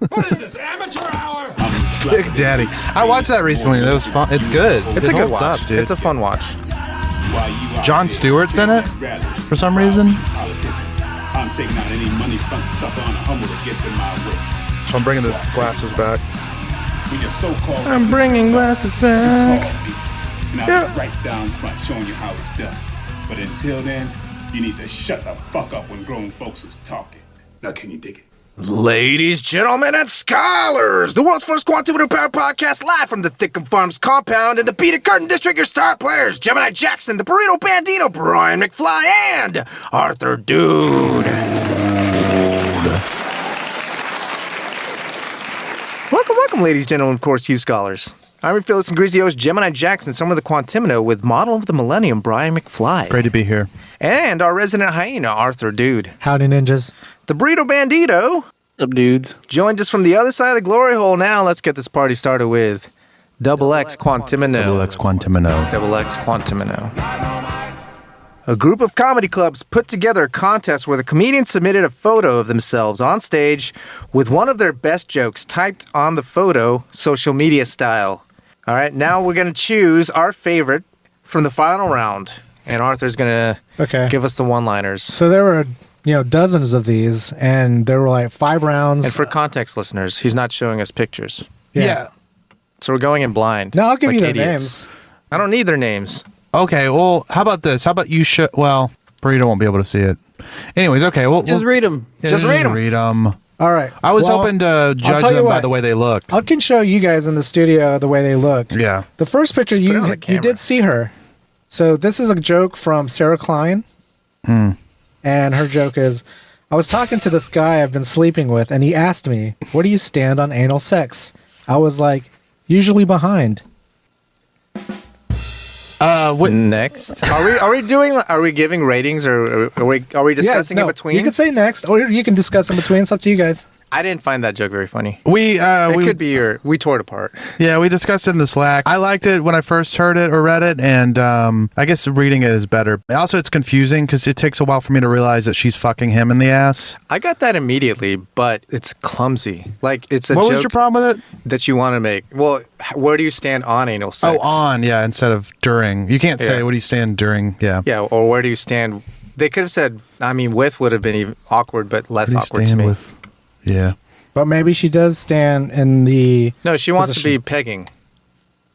What is this, amateur hour? Big Daddy. I watched that recently. That was fun. It's good. It's a good watch. Up, dude. It's a fun watch. Jon Stewart's in it for some reason. I'm taking out any money front sucker on a humble that gets in my way. I'm bringing those glasses back. When your so-called I'm bringing glasses back. And I'll be right down front showing you how it's done. But until then, you need to shut the fuck up when grown folks is talking. Now can you dig it? Ladies, gentlemen, and scholars, the world's first Quantimino Power podcast live from the Thicccum Farmz Compound in the Beaded Curtain District. Your star players, Gemini Jackson, the Burrito Bandito, Brian McFly, and Arthur Dude. Welcome, ladies, gentlemen, of course, you scholars. I'm your Phyllis and Greasy host, Gemini Jackson, some of the Quantimino with model of the millennium, Brian McFly. Great to be here. And our resident hyena, Arthur Dude. Howdy, ninjas. The Burrito Bandito. Up, dudes. Joined us from the other side of the glory hole now. Let's get this party started with X Quantimino. X Quantimino. X Quantimino. A group of comedy clubs put together a contest where the comedians submitted a photo of themselves on stage with one of their best jokes typed on the photo, social media style. All right, now we're going to choose our favorite from the final round. And Arthur's going to give us the one-liners. So there were, dozens of these, and there were like 5 rounds. And for context listeners, he's not showing us pictures. Yeah. So we're going in blind. No, I'll give you their idiots. names. I don't need their names. Okay, well, how about this? How about you show... Well, Burrito won't be able to see it. Anyways, okay. Just read them. Yeah, just read them. All right. I was hoping to judge them by the way they look. I can show you guys in the studio the way they look. Yeah. The first picture, you did see her. So this is a joke from Sarah Klein. And her joke is, I was talking to this guy I've been sleeping with, and he asked me, where do you stand on anal sex? I was like, usually behind. Next. Are we giving ratings, or are we discussing in between? You can say next, or you can discuss in between. It's up to you guys. I didn't find that joke very funny. We tore it apart. Yeah, we discussed it in the Slack. I liked it when I first heard it or read it, and I guess reading it is better. Also, it's confusing because it takes a while for me to realize that she's fucking him in the ass. I got that immediately, but it's clumsy. Like, it's a joke. What was your problem with it? That you want to make. Well, where do you stand on anal sex? Oh, on, yeah, instead of during. You can't say, what do you stand during? Yeah. Yeah, or where do you stand? They could have said, with would have been even awkward, but less awkward to me. Yeah. But maybe she does stand in the... No, she wants to be pegging.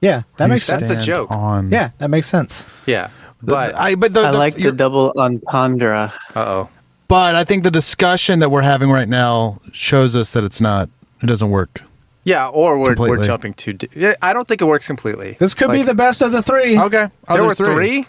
Yeah, that makes sense. That's the joke. Yeah, that makes sense. Yeah. But I like the double entendre. Uh-oh. But I think the discussion that we're having right now shows us that it doesn't work. Yeah, or we're jumping too deep. I don't think it works completely. This could be the best of the 3. Okay. There were 3?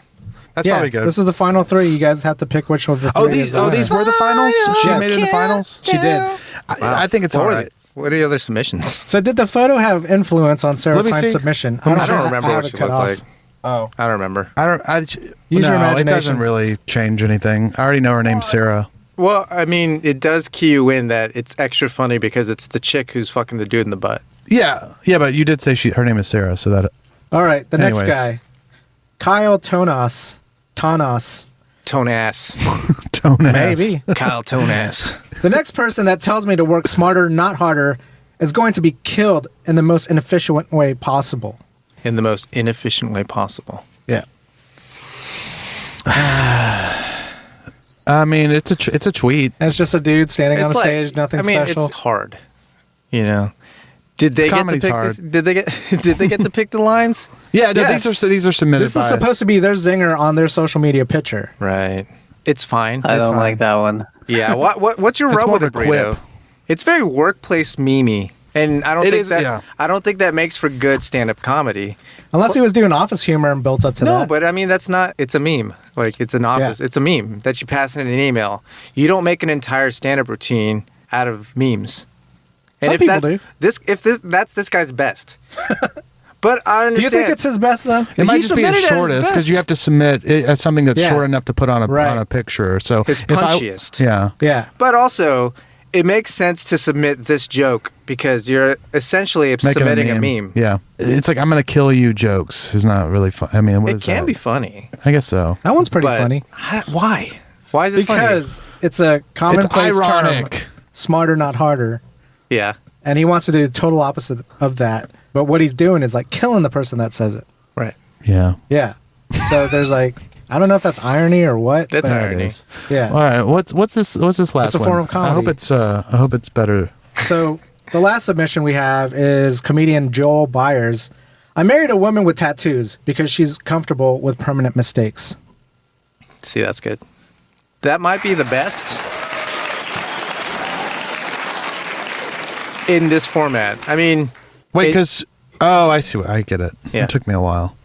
That's probably good. This is the final 3. You guys have to pick which one of the 3 these were the finals? She made it in the finals? She did. I think it's all right. What are the other submissions? So did the photo have influence on Sarah Klein's submission? I don't remember what she looked like. Oh. I don't remember. Use your imagination. It doesn't really change anything. I already know her name's Sarah. Well, it does key you in that it's extra funny because it's the chick who's fucking the dude in the butt. Yeah, but you did say her name is Sarah, so that... All right, next guy. Kyle Tonas. Tonass. Maybe. Kyle Tonass. The next person that tells me to work smarter, not harder, is going to be killed in the most inefficient way possible. In the most inefficient way possible. Yeah. It's a tweet. It's just a dude standing on a stage, nothing special. It's hard. Did they get to pick this? Did they get to pick the lines? Yeah, no, yes. These are submitted. This is supposed to be their zinger on their social media picture. Right. It's fine. I don't like that one. Yeah. What's your rub with it, Burrito? It's very workplace memey, and I don't think that makes for good stand-up comedy. Unless he was doing office humor and built up to that. No, but that's not. It's a meme. Like, it's an office. Yeah. It's a meme that you pass in an email. You don't make an entire stand-up routine out of memes. And some people do. That's this guy's best. But I understand. Do you think it's his best, though? It might just be his shortest, because you have to submit something that's short enough to put on a picture. So his punchiest. Yeah. But also, it makes sense to submit this joke because you're essentially submitting a meme. Yeah. It's like, I'm going to kill you jokes. It's not really fun. It can be funny. I guess so. That one's pretty funny. Why? Why is it funny? Because it's a commonplace term. It's ironic. Smarter, not harder. Yeah. And he wants to do the total opposite of that. But what he's doing is like killing the person that says it. Right. Yeah. Yeah. So there's like, I don't know if that's irony or what. That's but irony. Yeah. All right. What's this last one? It's a form of comedy. I hope it's better. So the last submission we have is comedian Joel Byers. I married a woman with tattoos because she's comfortable with permanent mistakes. See, that's good. That might be the best in this format. I mean, Wait, because I see. I get it. Yeah. It took me a while.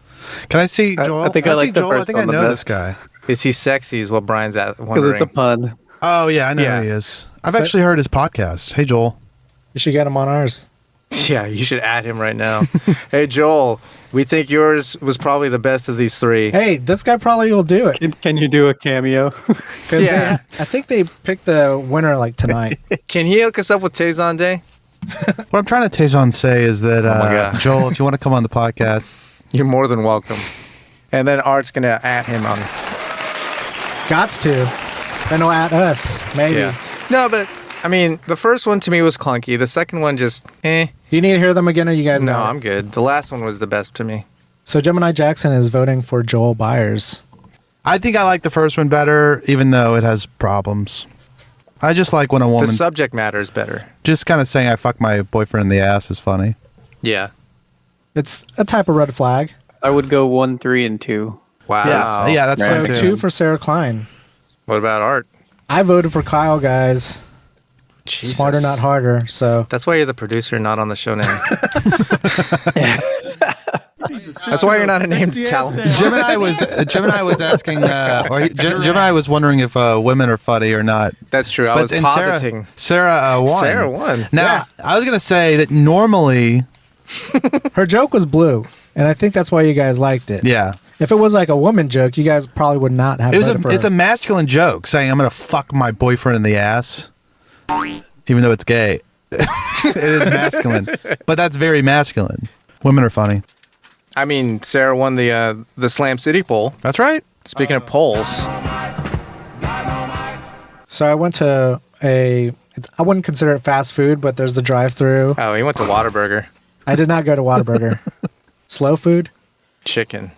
Can I see Joel? I think Can I like see the Joel? I first think I one the know best. this guy. is he sexy? Is what Brian's Because wondering. it's a pun. Oh yeah, I know Yeah. who he is. I've actually heard his podcast. Hey Joel. You should get him on ours. Yeah, you should add him right now. Hey, Joel, we think yours was probably the best of these three. Hey, this guy probably will do it. Can you do a cameo? 'Cause Yeah. I think they picked the winner like tonight. Can he hook us up with Tazon Day? What I'm trying to Tazon say is that my God. Joel, if you want to come on the podcast, You're more than welcome. And then Art's going to add him on. Gots to. Then he'll at us, maybe. Yeah. No, but, I mean, the first one to me was clunky. The second one just, Do you need to hear them again, or you guys No, know? I'm good. The last one was the best to me. So Gemini Jackson is voting for Joel Byers. I think I like the first one better, even though it has problems. I just like when a The woman subject matter is better. just kind of saying I fucked my boyfriend in the ass is funny. Yeah. It's a type of red flag. I would go 1, 3, and 2. Wow. Yeah, that's So fine too. 2 for Sarah Klein. What about Art? I voted for Kyle, guys. Jesus. Smarter, not harder. So That's why you're the producer, not on the show now. That's why you're not a named talent. Gemini was asking, Gemini was wondering if women are funny or not. That's true. I was and positing. Sarah won. Sarah won. Now, Yeah. I was gonna say that normally, her joke was blue, and I think that's why you guys liked it. yeah, If it was like a woman joke, you guys probably would not have voted for it's her. a masculine joke saying I'm gonna fuck my boyfriend in the ass, even though it's gay. It is masculine, but that's very masculine. Women are funny. I mean, Sarah won the Slam City poll. That's right. Speaking of polls, So I went to I wouldn't consider it fast food, but there's the drive-through. oh, he went to Whataburger. I did not go to Whataburger. Slow food. Chicken.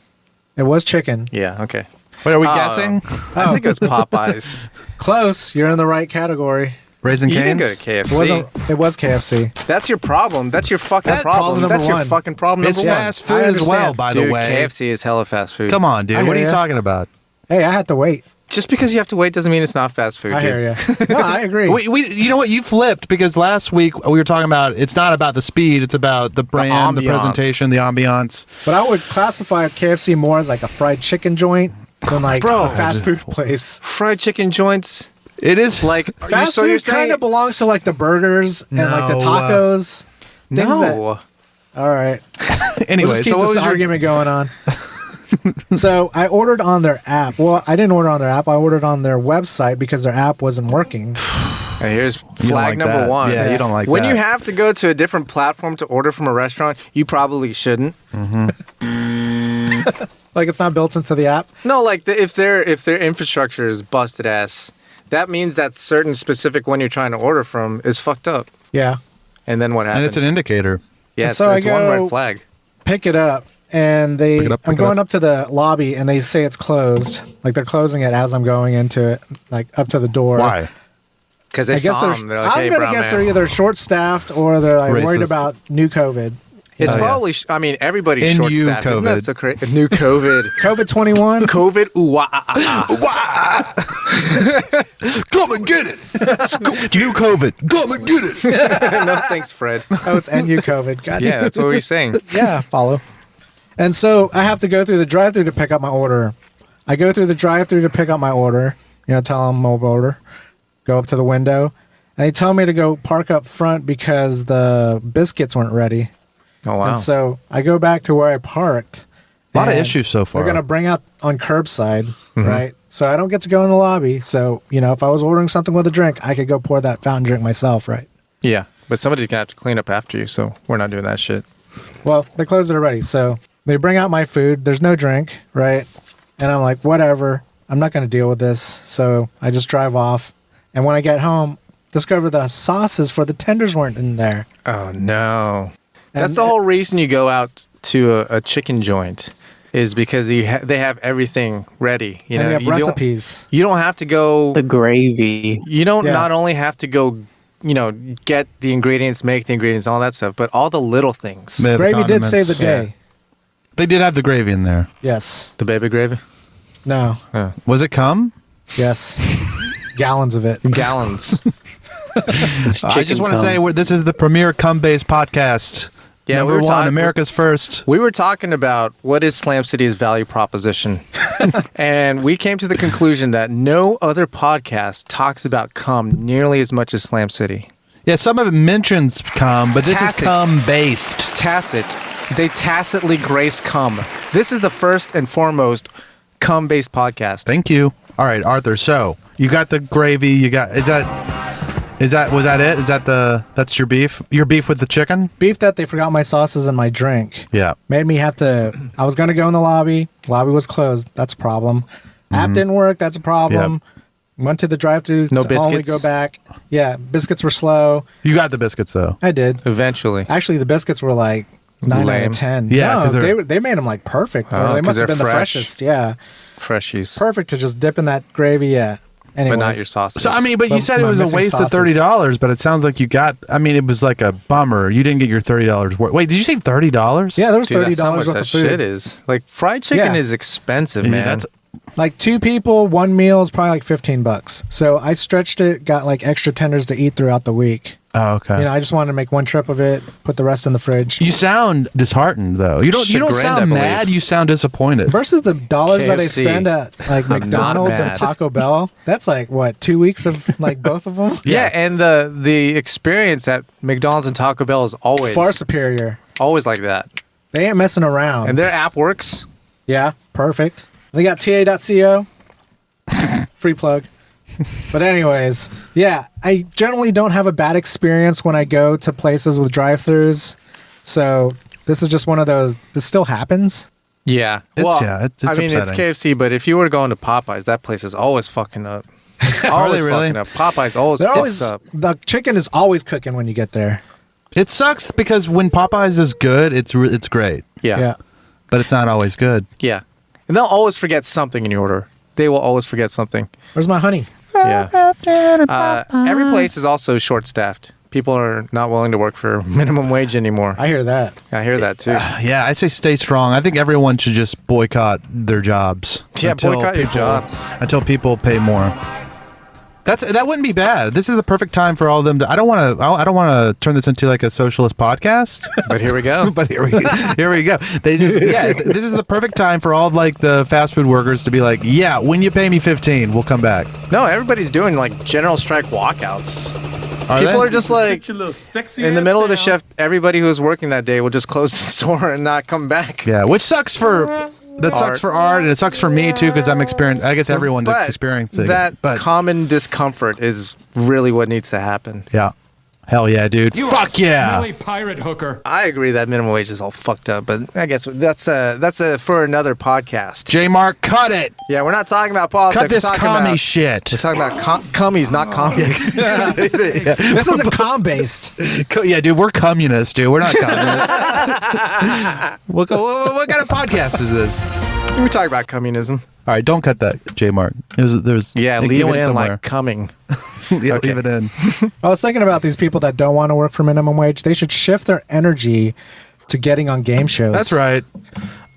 It was chicken. Yeah, okay. Wait, are we guessing? I think it was Popeyes. Close. You're in the right category. Raising You didn't Cane's? go to It KFC. was KFC. That's your problem. That's your fucking That's problem. problem That's number your one. fucking problem It's number one. fast food I as well, understand. by Dude, the way. KFC is hella fast food. Come on, dude. I What are hear you ya. talking about? Hey, I had to wait. Just because you have to wait doesn't mean it's not fast food. I dude. hear you. No, I agree. You know what? You flipped because last week we were talking about it's not about the speed, it's about the brand, the ambiance. presentation, the ambiance. But I would classify KFC more as like a fried chicken joint than like Bro. a fast food place. Fried chicken joints. It is Like, Fast so you're food saying kind of belongs to like the burgers and like the No. tacos. things that- no. All right. anyway. We'll just keep So what this was your argument going on? So I ordered on their app. Well, I didn't order on their app. I ordered on their website because their app wasn't working. And here's You don't flag like number that. one. Yeah, you don't like when that. you have to go to a different platform to order from a restaurant, you probably shouldn't. Like it's not built into the app. No, like if their infrastructure is busted ass, that means that certain specific one you're trying to order from is fucked up. Yeah. And then what happens? and it's an indicator. yeah, and it's, so I it's one go- red flag. Pick it up. And Pick it up, I'm pick it going up. up to the lobby and they say it's closed. Like they're closing it as I'm going into it, like up to the door. Why? Because they I guess saw them. They're like, I'm hey, gonna brown guess man. they're either short-staffed or they're like worried Racist. about new COVID. It's Oh, yeah. probably, I mean, everybody's In short you, staffed. Isn't that COVID. so crazy? New COVID. COVID-21. COVID. Ooh, wah, ah, ah, ah. Come and get it. New COVID. Come and get it. No, thanks, Fred. Oh, it's NU COVID. Gotcha. Yeah, that's what we're saying. Yeah, follow. And so I have to go through the drive-through to pick up my order. I go through the drive-through to pick up my order. You know, tell them mobile order. Go up to the window. And they tell me to go park up front because the biscuits weren't ready. Oh, wow. And so I go back to where I parked. A lot of and issues so far. They're going to bring out on curbside, right? So I don't get to go in the lobby. So, you know, if I was ordering something with a drink, I could go pour that fountain drink myself, right? Yeah, but somebody's going to have to clean up after you, so we're not doing that shit. Well, they closed it already. So they bring out my food. There's no drink, right? And I'm like, whatever. I'm not going to deal with this. So I just drive off. And when I get home, discovered the sauces for the tenders weren't in there. Oh no! That's the whole reason you go out to a chicken joint, is because they have everything ready. You know, have recipes. You don't have to go the gravy. You don't not only have to go, get the ingredients, make the ingredients, all that stuff, but all the little things. Gravy did save the day. Yeah. They did have the gravy in there. Yes. The baby gravy? No. Was it cum? Yes. Gallons of it. Gallons. I just want to say this is the premier cum-based podcast. Yeah, Number one, America's first. We were talking about what is Slam City's value proposition. And we came to the conclusion that no other podcast talks about cum nearly as much as Slam City. Yeah, some of it mentions cum, but this is cum-based. Tacit. They tacitly grace cum. This is the first and foremost cum-based podcast. Thank you. All right, Arthur. So you got the gravy. You got was that it? Is that that's your beef? Your beef with the chicken? Beef that they forgot my sauces in my drink. Yeah. Made me have to. I was gonna go in the lobby. Lobby was closed. That's a problem. App didn't work. That's a problem. Yep. Went to the drive-thru. No to biscuits. Only go back. Yeah, biscuits were slow. You got the biscuits though. I did. Eventually. Actually, the biscuits were like 9 out of 10. Yeah, no, they made them like perfect. Oh, they must have been fresh. the freshest. Yeah, freshies. perfect to just dip in that gravy. Yeah. Anyways. But not your sauces. So I mean, but you said it was a waste of $30. But it sounds like you got. I mean, it was like a bummer. You didn't get your $30 worth. Wait, did you say $30? Yeah, there was Dude, $30 that's how much worth that of food. shit is. Like fried chicken is expensive, man. That's Like 2 people, 1 meal is probably like $15. So I stretched it, got like extra tenders to eat throughout the week. oh, okay. I just wanted to make 1 trip of it, put the rest in the fridge. You sound disheartened though. You don't Chagrined, I sound believe. mad. You sound disappointed. Versus the dollars that I KFC. spend at like I'm not McDonald's and mad. Taco Bell, that's like what, 2 weeks of like both of them? Yeah, and the experience at McDonald's and Taco Bell is always Far superior. always like that. They ain't messing around. And their app works. Yeah, perfect. They got ta.co. Free plug. But anyways, yeah, I generally don't have a bad experience when I go to places with drive-thrus. So this is just one of those. This still happens. Yeah. It's I mean, upsetting. it's KFC, but if you were going to Popeyes, that place is always fucking up. Always really? fucking up. Popeyes always They're fucks always up. the chicken is always cooking when you get there. It sucks because when Popeyes is good, it's great, Yeah. but it's not always good. Yeah. And they'll always forget something in your order. They will always forget something. Where's my honey? Yeah. Every place is also short-staffed. People are not willing to work for minimum wage anymore. I hear that. I hear that too. Yeah, I say stay strong. I think everyone should just boycott their jobs. Yeah, until boycott your people- jobs. until people pay more. That wouldn't be bad. This is the perfect time for all of them to. I don't want to turn this into like a socialist podcast. But here we go. But here we go. They just this is the perfect time for all like the fast food workers to be like, yeah, when you pay me $15, we'll come back. No, everybody's doing like general strike walkouts. Are People they? are just like in the middle of the shift. Everybody who was working that day will just close the store and not come back. Yeah, which sucks for. That sucks for Art, and it sucks for me too because I'm experiencing. I guess everyone that's experiencing that. But Common discomfort is really what needs to happen. yeah, hell yeah, dude. Fuck yeah. pirate hooker. I agree that minimum wage is all fucked up, but I guess that's for another podcast. J Mark, cut it. Yeah, we're not talking about politics. Cut this we're talking commie about, shit. We're talking about cummies, not commies. This isn't com-based. Yeah, dude, we're communists, dude. We're not communists. what kind of podcast is this? We're talking about communism. All right, don't cut that, J Mark. There's Yeah, it leave it went in somewhere. like coming. Yeah, okay. leave it in. I was thinking about these people that don't want to work for minimum wage. They should shift their energy to getting on game shows. That's right.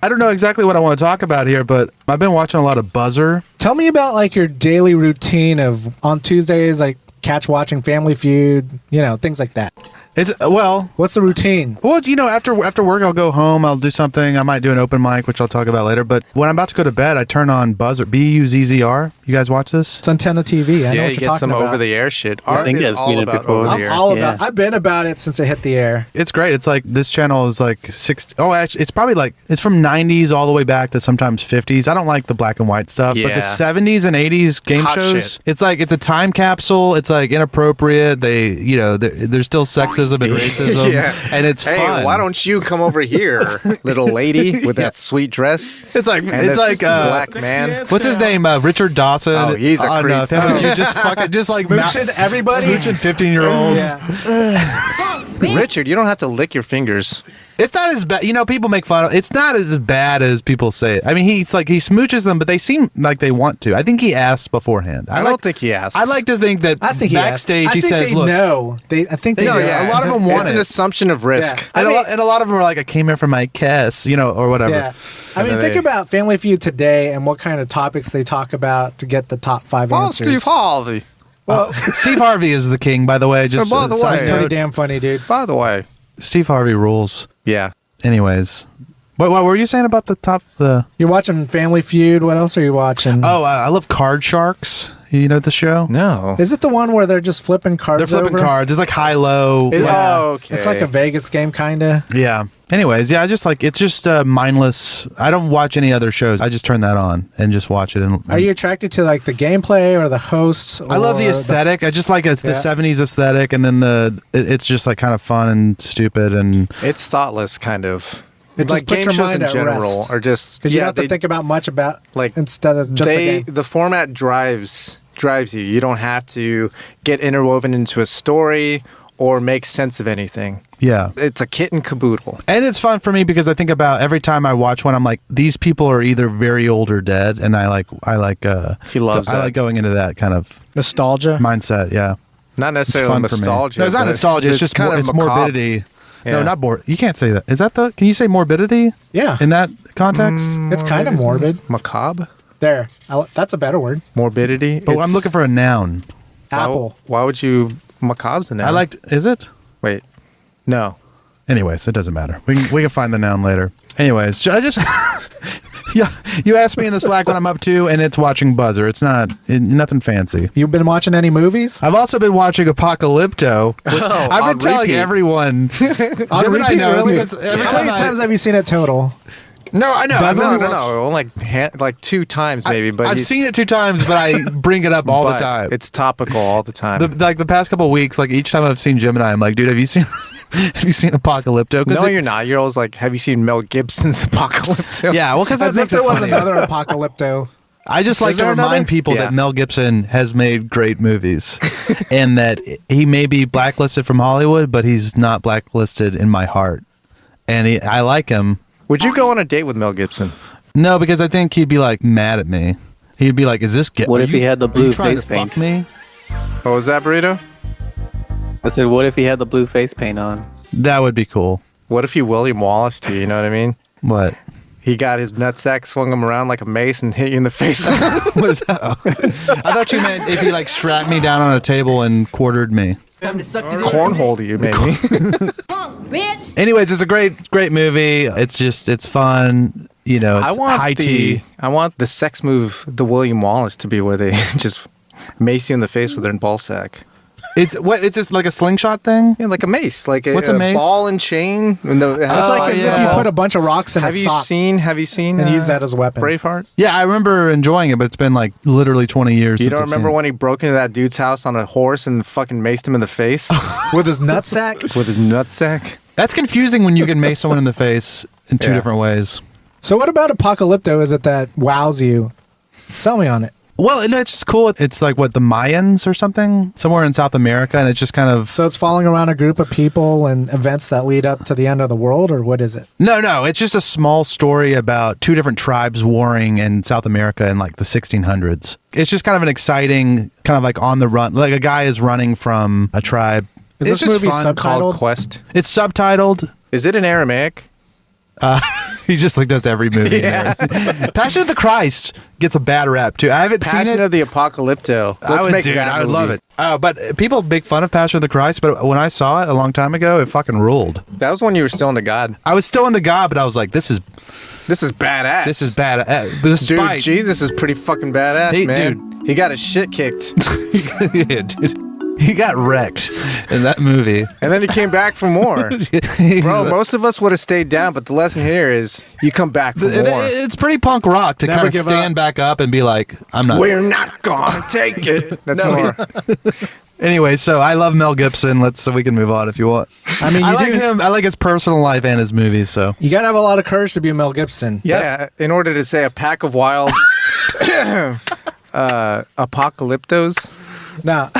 I don't know exactly what I want to talk about here, but I've been watching a lot of BUZZR. Tell me about like your daily routine of on Tuesdays, like catch watching Family Feud, things like that. What's the routine? Well, after work, I'll go home. I'll do something. I might do an open mic, which I'll talk about later. But when I'm about to go to bed, I turn on BUZZR. BUZZR. You guys watch this? It's Antenna TV. I know Yeah, what you you're get talking some about. over-the-air shit. I think Art is I've all seen it about before. over-the-air. I'm all Yeah. about. I've been about it since it hit the air. It's great. It's like this channel is like 60. Oh, actually, it's probably like it's from 90s all the way back to sometimes 50s. I don't like the black and white stuff, but Yeah. the 70s and 80s game Hot shows. shit. It's like it's a time capsule. It's like inappropriate. They, there's still sexism sexism and racism, and it's hey, fun. why don't you come over here, little lady with that sweet dress? It's like black man. What's his name? Richard Dawson. Oh, he's a creep. You just fucking just like smooching everybody, smooching 15-year-olds. Yeah. Richard, you don't have to lick your fingers. It's not as bad. You know, people make fun of. It's not as bad as people say it. I mean, he smooches them, but they seem like they want to. I think he asks beforehand. I don't think he asks. I like to think that backstage he says, "Look, no." I think they know. do. Yeah, a lot of them want it's an assumption of risk, and a lot of them are like, "I came here for my kiss," you know, or whatever. Yeah. I mean, think about Family Feud today and what kind of topics they talk about to get the top 5 answers. Steve Harvey. Well, Steve Harvey is the king, by the way. Just by the way, he's pretty damn funny, dude. By the way, Steve Harvey rules. Yeah. Anyways, what were you saying about the top? You're watching Family Feud. What else are you watching? Oh, I love Card Sharks. You know the show? No. Is it the one where they're just flipping cards? They're flipping over? cards. It's like high-low. Oh, okay. It's like a Vegas game, kind of. Yeah. Anyways, yeah, I just like it's just mindless. I don't watch any other shows. I just turn that on and just watch it. And are you attracted to like the gameplay or the hosts? I love the aesthetic. I just like the 70s aesthetic, and then it's just like kind of fun and stupid and it's thoughtless, kind of. It like game shows in general are just because you don't have to think about much about like instead of just the format drives you. You don't have to get interwoven into a story or make sense of anything. Yeah. It's a kit and caboodle. And it's fun for me because I think about every time I watch one, I'm like, these people are either very old or dead. And I like he loves I like going into that kind of nostalgia mindset. Yeah. Not necessarily nostalgia. No, it's not nostalgia. It's just kind of morbidity. Yeah. No, not bored. You can't say that. Is that can you say morbidity? Yeah. In that context? It's kind of morbid. Macabre? There. That's a better word. Morbidity. But I'm looking for a noun. Apple. Why would you... Macabre's a noun. Is it? Wait. No. Anyways, it doesn't matter. We can find the noun later. Anyways, I just... Yeah, you asked me in the Slack what I'm up to, and it's watching BUZZR. It's nothing fancy. You've been watching any movies? I've also been watching Apocalypto. I've been telling everyone. Gemini knows. Really? How many times have you seen it total? No, I know. No. Like 2 times maybe. But I've seen it 2 times, but I bring it up all the time. It's topical all the time. The past couple of weeks, like each time I've seen Gemini, I'm like, dude, have you seen Apocalypto? No, you're not. You're always like, have you seen Mel Gibson's Apocalypto? Yeah, well, because that makes it was funny. Another Apocalypto. I just like to remind people that Mel Gibson has made great movies and that he may be blacklisted from Hollywood, but he's not blacklisted in my heart. And I like him. Would you go on a date with Mel Gibson? No, because I think he'd be like mad at me. He'd be like, "Is this? What if he had the blue face paint? Fuck me?" What was that, Burrito? I said, "What if he had the blue face paint on?" That would be cool. What if he William Wallace to you? You know what I mean? What? He got his nutsack, swung him around like a mace, and hit you in the face. What is that? I thought you meant if he like strapped me down on a table and quartered me. Cornhole you, maybe. Anyways, it's a great movie. It's fun. You know, it's high tea. I want the sex move, the William Wallace, to be where they just mace you in the face with their ball sack. It's this like a slingshot thing? Yeah, like a mace, like what's a mace? Ball and chain. It's like as if you put a bunch of rocks in a sock. Have you seen? And use that as a weapon. Braveheart. Yeah, I remember enjoying it, but it's been like literally 20 years. You don't remember when he broke into that dude's house on a horse and fucking maced him in the face with his nutsack? With his nutsack. That's confusing when you can mace someone in the face in 2 different ways. So what about Apocalypto is it that wows you? Sell me on it. Well, no, it's just cool. It's like the Mayans or something, somewhere in South America, and it's just kind of... So it's following around a group of people and events that lead up to the end of the world, or what is it? No, it's just a small story about 2 different tribes warring in South America in like the 1600s. It's just kind of an exciting, kind of like on the run, like a guy is running from a tribe. Is this movie subtitled? Called Quest. It's subtitled. Is it in Aramaic? He just like does every movie. Yeah. Passion of the Christ gets a bad rap too. I haven't seen it. Passion of the Apocalypto. I would love it. Oh, but people make fun of Passion of the Christ. But when I saw it a long time ago, it fucking ruled. That was when you were still into God. I was still into God, but I was like, this is badass. This is bad. Dude, Jesus is pretty fucking badass, man. Dude. He got his shit kicked. Yeah, dude. He got wrecked in that movie. And then he came back for more. Bro, most of us would have stayed down, but the lesson here is you come back for more. It's pretty punk rock to kind of stand back up and be like, I'm not. We're not gonna take it. That's more. Anyway, so I love Mel Gibson. So we can move on if you want. I mean, I like him. I like his personal life and his movies. So you gotta have a lot of courage to be Mel Gibson. Yeah, in order to say a pack of wild apocalyptos. Nah,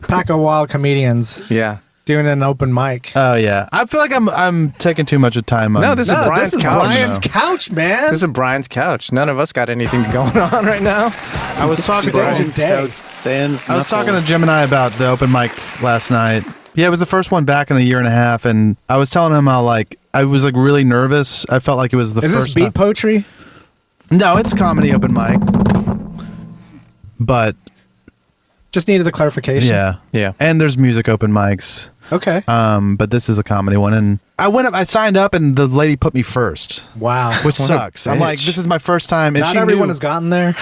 pack of wild comedians. Yeah. Doing an open mic. Oh yeah, I feel like I'm taking too much of time on. No, this is Brian's couch. Brian's couch, man. This is Brian's couch. None of us got anything going on right now. I was talking to I was talking to Gemini about the open mic last night. Yeah, it was the first one back in a year and a half, and I was telling him how like I was like really nervous. I felt like it was the first. Is this beat poetry? No, it's comedy open mic. But just needed the clarification. Yeah. And there's music open mics. Okay. But this is a comedy one, and I went up. I signed up, and the lady put me first. Wow, which sucks. I'm like, this is my first time. And not everyone has gotten there.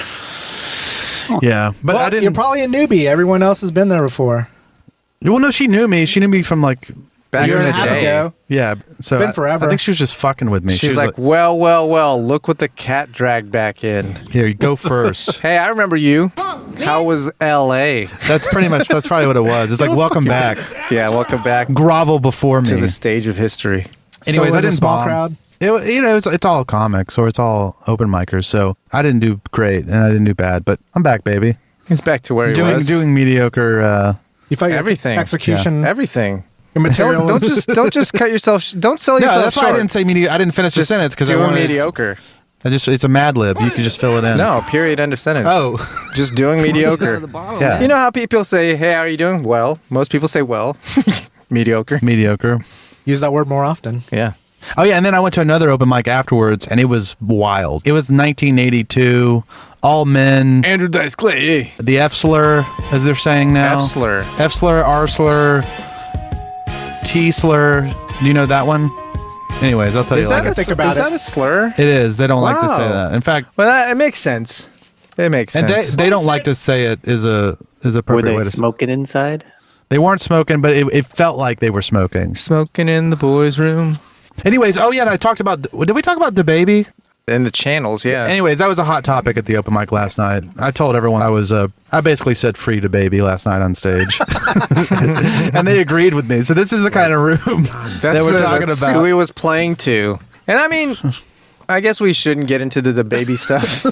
Yeah, but well, I didn't. You're probably a newbie. Everyone else has been there before. Well, no, she knew me. She knew me from like back in the day. Ago. Yeah, so it's been forever. I think she was just fucking with me. She's like, well, look what the cat dragged back in. Here, you go first. Hey, I remember you. How was L.A.? That's probably what it was. It's like, welcome back. Yeah, welcome back. Grovel before me. To the stage of history. Anyways, so I didn't small bomb. Crowd. It's all comics or it's all open micers. So I didn't do great and I didn't do bad, but I'm back, baby. He's back to where he was. Doing mediocre. You fight everything. Execution. Yeah. Everything. Your materials. Don't just cut yourself. Don't sell yourself No, that's short. why I didn't say mediocre. I didn't finish the sentence because I wanted mediocre. It's a Mad Lib. You can just fill it in. No, period, end of sentence. Oh. Just doing mediocre. Yeah. You know how people say, hey, how are you doing? Well. Most people say, well. Mediocre. Use that word more often. Yeah. Oh, yeah, and then I went to another open mic afterwards, and it was wild. It was 1982, all men. Andrew Dice Clay. The F-slur, as they're saying now. F-slur. F-slur, R-slur, T-slur. Do you know that one? Anyways, I'll tell you later. Is that a slur? It is. They don't like to say that. In fact... Well, it makes sense. It makes sense. And they don't like to say it is a appropriate way to say it. Were they smoking inside? They weren't smoking, but it felt like they were smoking. Smoking in the boys' room. Anyways, oh yeah, and I talked about... Did we talk about DaBaby? In the channels, yeah. Anyways, that was a hot topic at the open mic last night. I told everyone I basically said free DaBaby last night on stage. And they agreed with me. So this is the kind of room that we're talking about. Who he was playing to. And I mean, I guess we shouldn't get into the DaBaby stuff.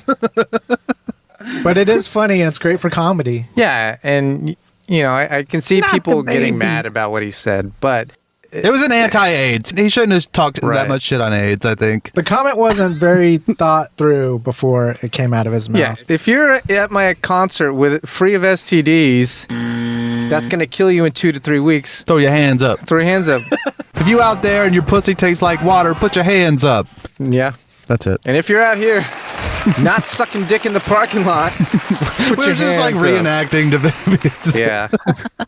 But it is funny and it's great for comedy. Yeah, and you know, I can see people getting mad about what he said, but... It was an anti-AIDS. He shouldn't have talked that much shit on AIDS, I think. The comment wasn't very thought through before it came out of his mouth. Yeah, if you're at my concert with free of STDs, that's going to kill you in 2 to 3 weeks. Throw your hands up. Throw your hands up. If you out there and your pussy tastes like water, put your hands up. Yeah. That's it. And if you're out here not sucking dick in the parking lot, we're just like reenacting DaBaby. Yeah.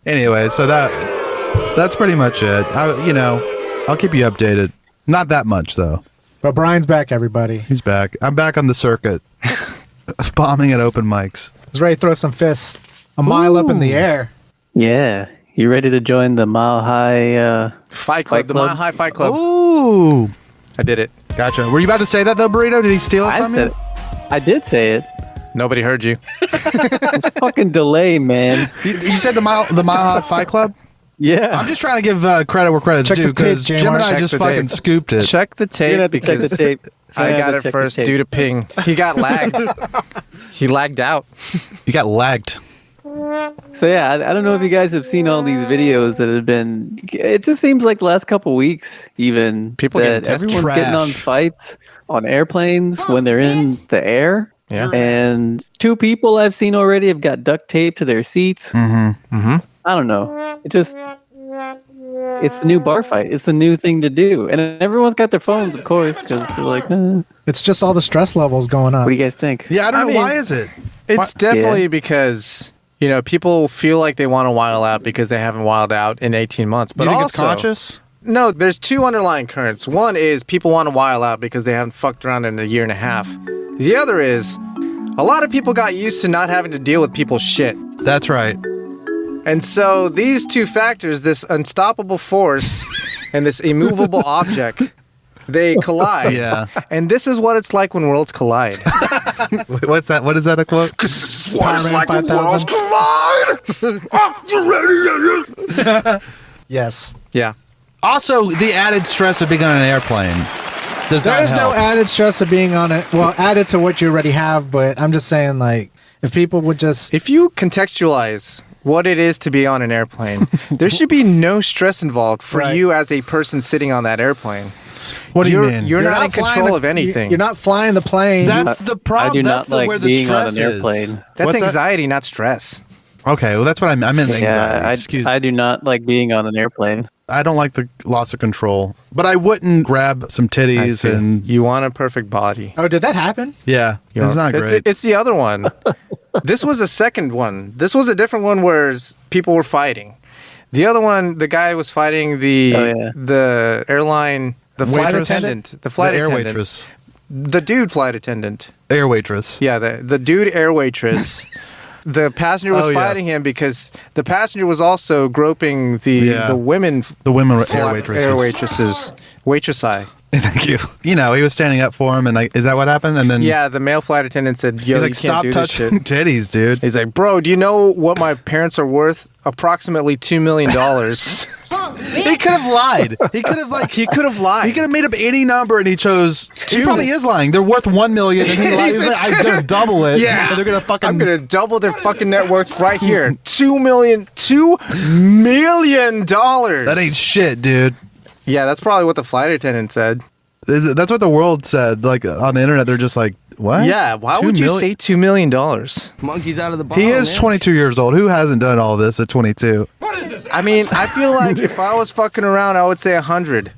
Anyway, so that's pretty much it. I'll keep you updated. Not that much, though. But Brian's back, everybody. He's back. I'm back on the circuit. Bombing at open mics. He's ready to throw some fists a mile up in the air. Yeah. You ready to join the Mile High Fight Club? The Mile High Fight Club. Ooh. I did it. Gotcha. Were you about to say that, though, Burrito? Did he steal it from you? I did say it. Nobody heard you. It's fucking delay, man. You said the Mile High Fight Club? Yeah. I'm just trying to give credit where credit's due because Gemini just fucking scooped it. Check the tape because check the tape. I got it first due to ping. He got lagged. He lagged out. You got lagged. So yeah, I don't know if you guys have seen all these videos that have been. It just seems like the last couple weeks, even people that everyone's getting on fights on airplanes when they're in the air. Yeah. And 2 people I've seen already have got duct tape to their seats. Mm-hmm. Mm-hmm. I don't know. It's the new bar fight. It's the new thing to do, and everyone's got their phones, of course, because they're like, It's just all the stress levels going up. What do you guys think? Yeah, I don't know. Why is it? It's definitely because. You know, people feel like they want to wild out because they haven't wild out in 18 months. But you think also, it's conscious? No, there's 2 underlying currents. One is people want to wild out because they haven't fucked around in a year and a half. The other is a lot of people got used to not having to deal with people's shit. That's right. And so these 2 factors, this unstoppable force and this immovable object, They collide. Yeah. And this is what it's like when worlds collide. What's that? What is that a quote? This is what it's like when worlds collide. Oh, you ready? Yes. Yeah. Also, the added stress of being on an airplane does not There's help. no added stress of being on it. Well, added to what you already have, but I'm just saying, like, if people would just... If you contextualize what it is to be on an airplane, there should be no stress involved for Right. you as a person sitting on that airplane. What do you mean? You're not in flying control the- of anything. You're not flying the plane. That's the problem. I do That's not like where the being on stress an airplane. is. That's What's that? anxiety, not stress. Okay, well, that's what I'm in anxiety. Yeah, Excuse me. I do not like being on an airplane. I don't like the loss of control, but I wouldn't grab some I titties see. and You want a perfect body. Oh, did that happen? yeah, it's not great. It's the other one. This was a second one. This was a different one where people were fighting. The other one, the guy was fighting the airline, the flight Waitress? attendant, the flight the air attendant, waitress, the dude flight attendant. air waitress. Yeah, the dude air waitress. The passenger was Oh, yeah. fighting him because the passenger was also groping the women The women air flight- waitresses. air waitresses. Waitress eye. Thank you. You know, he was standing up for him, and is that what happened? And then Yeah, the male flight attendant said, "Yo, he's like, you can't "Stop do this touching shit." titties, dude." He's like, "Bro, do you know what my parents are worth? Approximately $2 million." He could have lied. He could have He could have lied. He could have made up any number, and he chose. He Two. probably is lying. They're worth $1 million, and he lied. He's like, "I'm gonna double it." Yeah. and they're gonna fucking. I'm gonna double their fucking net worth right here. $2 million. That ain't shit, dude. Yeah, that's probably what the flight attendant said. That's what the world said. Like on the internet, they're just like, "What?" Yeah, why 2 would you million? say $2 million? Monkeys out of the bottle. He is 22 years old. Who hasn't done all this at 22? I mean, I feel like if I was fucking around, I would say 100.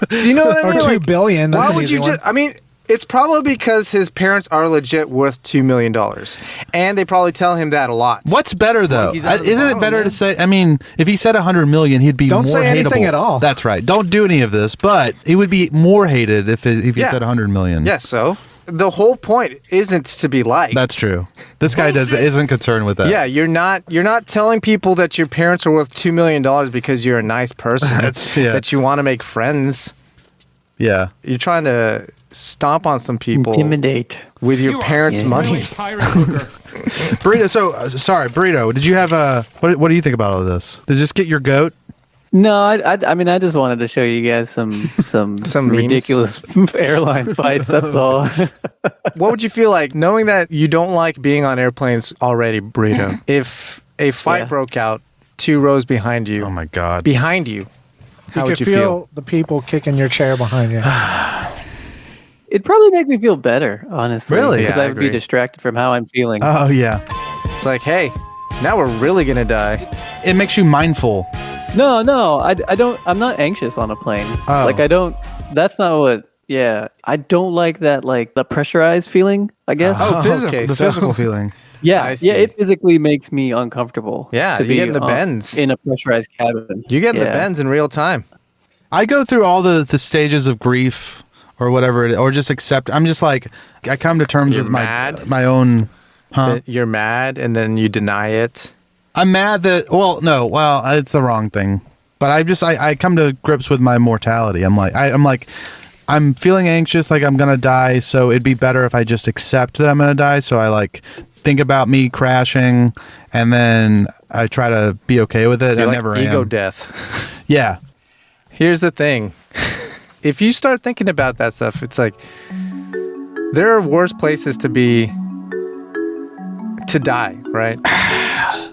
Do you know what I Or mean? 2 Like, billion. That's why an would easy you one. just? I mean, it's probably because his parents are legit worth $2 million, and they probably tell him that a lot. What's better though? Monkeys out of the Isn't it bottle, better man. to say? I mean, if he said 100 million, he'd be Don't more say anything hateable. at all. That's right. Don't do any of this. But he would be more hated if he Yeah. said 100 million. Yeah, so the whole point isn't to be liked. That's true. This guy isn't concerned with that. Yeah, you're not telling people that your parents are worth $2 million because you're a nice person. Yeah. That you want to make friends. Yeah. You're trying to stomp on some people Intimidate. with your parents' money. Burrito. So sorry, Burrito. Did you have what do you think about all of this? Did you just get your goat? No, I mean, I just wanted to show you guys some Some memes? ridiculous airline fights. That's all. What would you feel like knowing that you don't like being on airplanes already, Burrito? If a fight Yeah. broke out 2 rows behind you, Oh my god. behind you, how You would could you feel? feel the people kicking your chair behind you. It'd probably make me feel better, honestly. Really? Because Yeah, I I would be agree. distracted from how I'm feeling. Oh yeah. It's like, hey, now we're really gonna die. It makes you mindful. No, I don't. I'm not anxious on a plane. Oh. Like I don't. That's not what. Yeah, I don't like that. Like the pressurized feeling. I guess. Oh, physical. okay, The so- physical feeling. yeah, I see. yeah. It physically makes me uncomfortable. Yeah, to you be get in the bends. in a pressurized cabin. You get in the Yeah. bends in real time. I go through all the stages of grief or whatever, or just accept. I'm just like, I come to terms You're with mad? my own. Huh? That you're mad and then you deny it. I'm mad that. Well, it's the wrong thing. But I come to grips with my mortality. I'm like, I'm feeling anxious, like I'm gonna die. So it'd be better if I just accept that I'm gonna die. So I like think about me crashing, and then I try to be okay with it. You're I like never ego am. death. Yeah. Here's the thing. If you start thinking about that stuff, it's like there are worse places to be to die, right?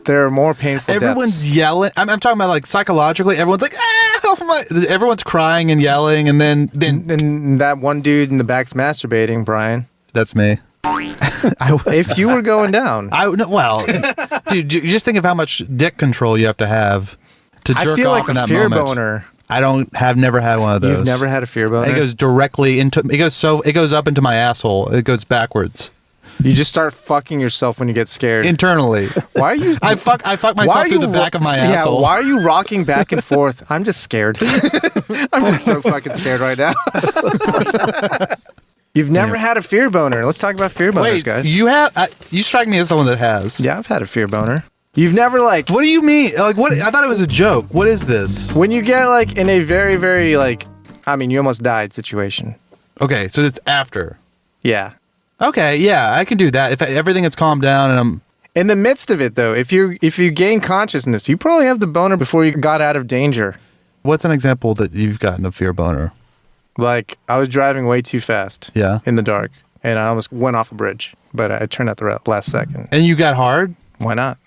There are more painful Everyone's deaths. yelling. I'm talking about like psychologically. Everyone's like, oh my! Everyone's crying and yelling, and then And that one dude in the back's masturbating, Brian. that's me. If you were going down, Well, dude, you just think of how much dick control you have to I jerk feel off like in a that fear moment. boner. I never had one of those. You've never had a fear boner? It goes directly into. It goes up into my asshole. It goes backwards You just start fucking yourself when you get scared. internally. Why are you? I fuck myself through the back of my asshole. Yeah, why are you rocking back and forth? I'm just scared. I'm just so fucking scared right now. You've never had a fear boner. Let's talk about fear boners, Wait, guys. you have? You strike me as someone that has. Yeah, I've had a fear boner. You've never like What do you mean? Like what? I thought it was a joke. What is this? when you get like in a very, very like I mean, you almost died situation. Okay, so it's after. Yeah. Okay, yeah, I can do that. If everything has calmed down and I'm... In the midst of it, though, if you gain consciousness, you probably have the boner before you got out of danger. What's an example that you've gotten a fear boner? Like, I was driving way too fast in the dark, and I almost went off a bridge, but I turned out the last second. And you got hard? Why not?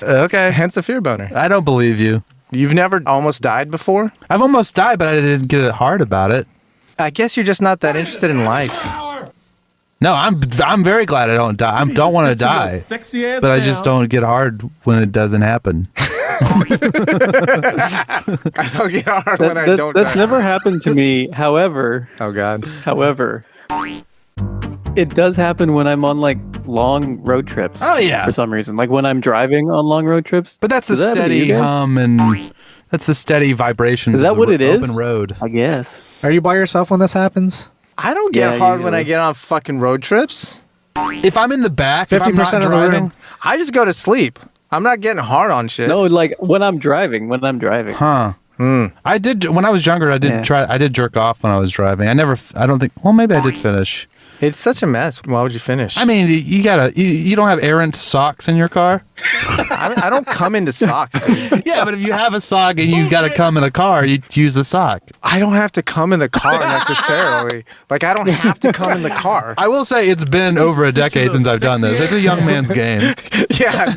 Okay. Hence a fear boner. I don't believe you. You've never almost died before? I've almost died, but I didn't get it hard about it. I guess you're just not that interested in life. No, I'm very glad I don't die. I don't want to die, but I just don't get hard when it doesn't happen. I don't get hard when I don't That's die. never happened to me. However, Oh, God. It does happen when I'm on like long road trips. Oh, yeah. For some reason, like when I'm driving on long road trips. But that's the Does that happen to steady you guys? hum and that's the steady vibrations. Is that of what the it is? Open road. I guess. Are you by yourself when this happens? I don't get Yeah, hard when I usually. get on fucking road trips. If I'm in the back, if I'm 50% not of the driving, room. I just go to sleep. I'm not getting hard on shit. No, like when I'm driving. huh? I did when I was younger. I did I did jerk off when I was driving. I don't think. Well, maybe I did finish. It's such a mess. Why would you finish? I mean, you don't have errant socks in your car. I don't come into socks, dude. Yeah, but if you have a sock and you got to come in the car, you use a sock. I don't have to come in the car necessarily. Like, I don't have to come in the car. I will say it's been over a decade since I've done this. It's a young man's game. Yeah.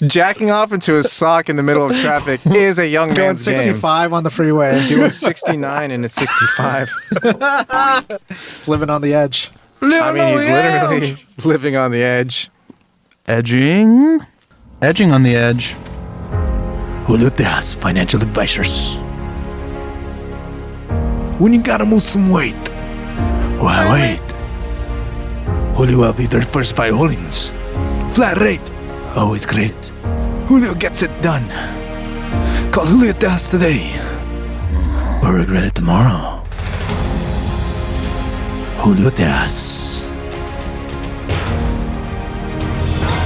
Jacking off into a sock in the middle of traffic is a young Going man's game. 65 on the freeway. Doing 69 and it's 65. It's living on the edge. I mean, he's literally living on the edge. Edging on the edge. Julio's financial advisors. When you gotta lose some weight, why wait? Julio will be their first 5 holdings. Flat rate, always great. Julio gets it done. Call Julio Tejas today, or regret it tomorrow. Julio Tejas.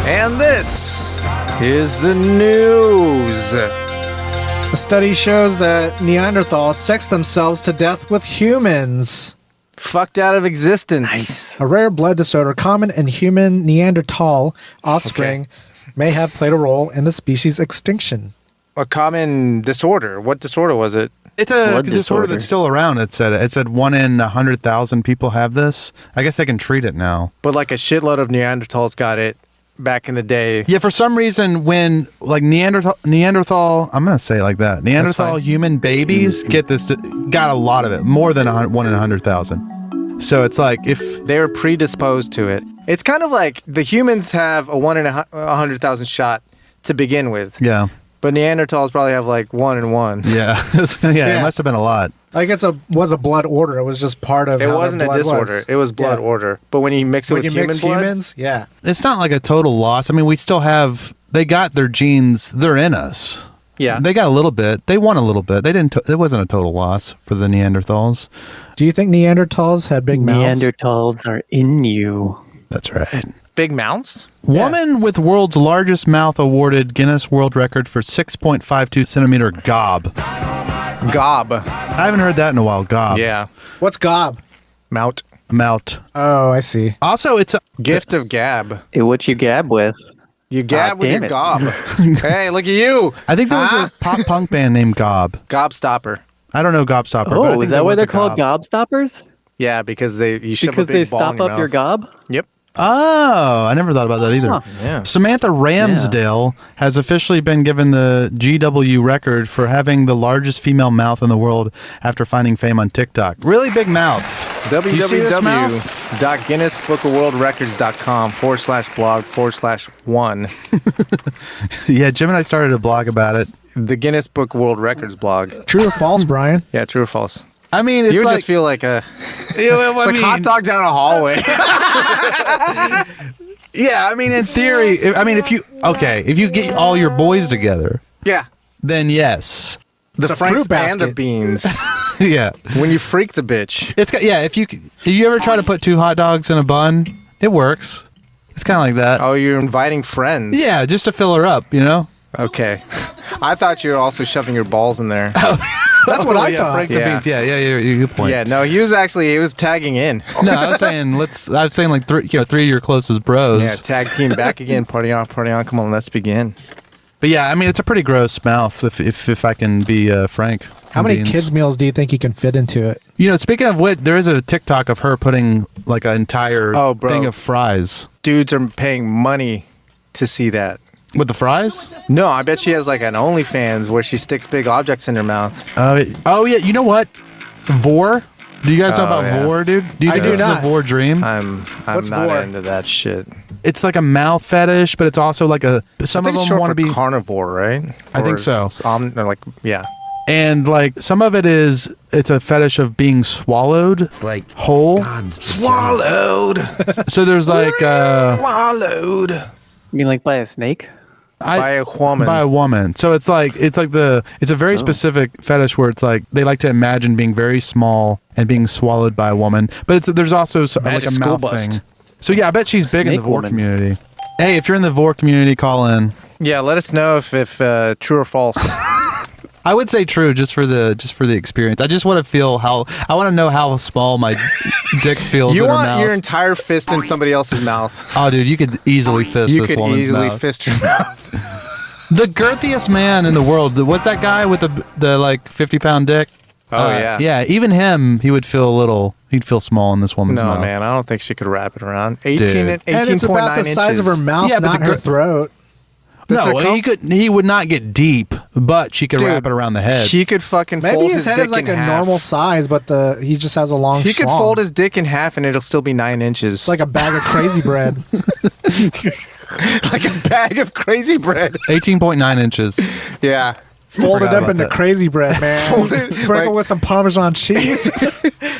And this is the news. A study shows that Neanderthals sex themselves to death with humans. Fucked out of existence. A rare blood disorder common in human Neanderthal offspring may have played a role in the species' extinction. A common disorder. What disorder was it? It's a Blood disorder disorder. that's still around. It said 1 in 100,000 people have this. I guess they can treat it now. But like a shitload of Neanderthals got it back in the day. Yeah, for some reason, when like Neanderthal, I'm gonna say it like that. Neanderthal fine. human babies got a lot of it, more than 1 in 100,000. So it's like if They were predisposed to it. It's kind of like the humans have a 1 in 100,000 shot to begin with. yeah, But Neanderthals probably have like 1 in 1. yeah, it must have been a lot. Like was a blood order. It was just part of It how wasn't their a blood disorder. was. It was blood Yeah. order. But when you mix it When with you human mix blood, humans, yeah. It's not like a total loss. I mean, we still have. They got their genes. They're in us. yeah. They got a little bit. They won a little bit. They didn't. It wasn't a total loss for the Neanderthals. Do you think Neanderthals had big mouths? Neanderthals are in you. That's right. Big mounts? Woman with world's largest mouth awarded Guinness World Record for 6.52 centimeter gob. Gob. I haven't heard that in a while. Gob. Yeah. What's gob? Mount. Mount. Oh, I see. Also, it's a Gift of gab. What you gab with? You gab with damn your it. gob. Hey, look at you. I think there was Huh? a pop punk band named Gob. Gobstopper. I don't know Gobstopper. but I Oh, think is there that why was a they're called Gob. gobstoppers? Yeah, because you shove Because a big they ball stop in your up your mouth. gob? Yep. Oh, I never thought about that either. Huh. Yeah. Samantha Ramsdale has officially been given the GW record for having the largest female mouth in the world after finding fame on TikTok. Really big mouth. You see this mouth? www.guinnessbookofworldrecords.com/blog/1. Yeah, Jim and I started a blog about it. The Guinness Book World Records blog. True or false, Brian? Yeah, true or false? I mean, it's You would like, just feel like a it's like hot dog down a hallway. Yeah, I mean, in theory, I mean, if you get all your boys together, Yeah. then yes. The It's a Franks fruit and the basket. beans. Yeah. When you freak the bitch. It's got, yeah, if you ever try to put 2 hot dogs in a bun, it works. It's kind of like that. Oh, you're inviting friends. Yeah, just to fill her up, you know? Okay. I thought you were also shoving your balls in there. That's what I thought. Frank's a Yeah. beans. Yeah, good point. Yeah, no, he was tagging in. No, I was saying like three of your closest bros. Yeah, tag team back again. Party on, party on. Come on, let's begin. But yeah, I mean, it's a pretty gross mouth if I can be frank. How many Beans. kids meals do you think you can fit into it? You know, speaking of which, there is a TikTok of her putting like an entire thing of fries. Dudes are paying money to see that. With the fries? No, I bet she has like an OnlyFans where she sticks big objects in her mouth. Oh yeah, you know what? Vor? Do you guys know about yeah. Vor, dude? Do you think do this is a not. Vor dream? I'm What's not vor? into that shit. It's like a mouth fetish, but it's also like some I of think it's them short want to for be carnivore, right? I think so. Or like, yeah. And like some of it is it's a fetish of being swallowed. It's like whole. Swallowed. So there's like Swallowed. You mean like by a snake? By a woman. By a woman. So it's a very specific fetish where it's like they like to imagine being very small and being swallowed by a woman. But there's also like a school mouth bust. thing. So yeah, I bet she's big in the Snake Vor woman. community. Hey, if you're in the Vor community, call in. Yeah, let us know if true or false. I would say true, just for the experience. I just want to feel I want to know how small my dick feels. You in her want mouth. your entire fist in somebody else's mouth. Oh, dude, you could easily fist You this could woman's easily mouth. fist your mouth. The girthiest man in the world. What's that guy with the like 50-pound dick? Oh, yeah. Yeah, even him, he'd feel small in this woman's No, mouth. man, I don't think she could wrap it around. Dude. 18.9 And it's about the size of her mouth, Yeah, but not the her gr- throat. No, he would not get deep, but she could wrap it around the head. He could fucking Maybe fold his head dick is like in a half. normal size, but he just has a long. He could schlong. fold his dick in half and it'll still be 9 inches. It's like a bag of crazy bread. like a bag of crazy bread. 18.9 inches. Yeah. Fold it Forgot up about into that. crazy bread, man. Folded, Sprinkle like- with some Parmesan cheese.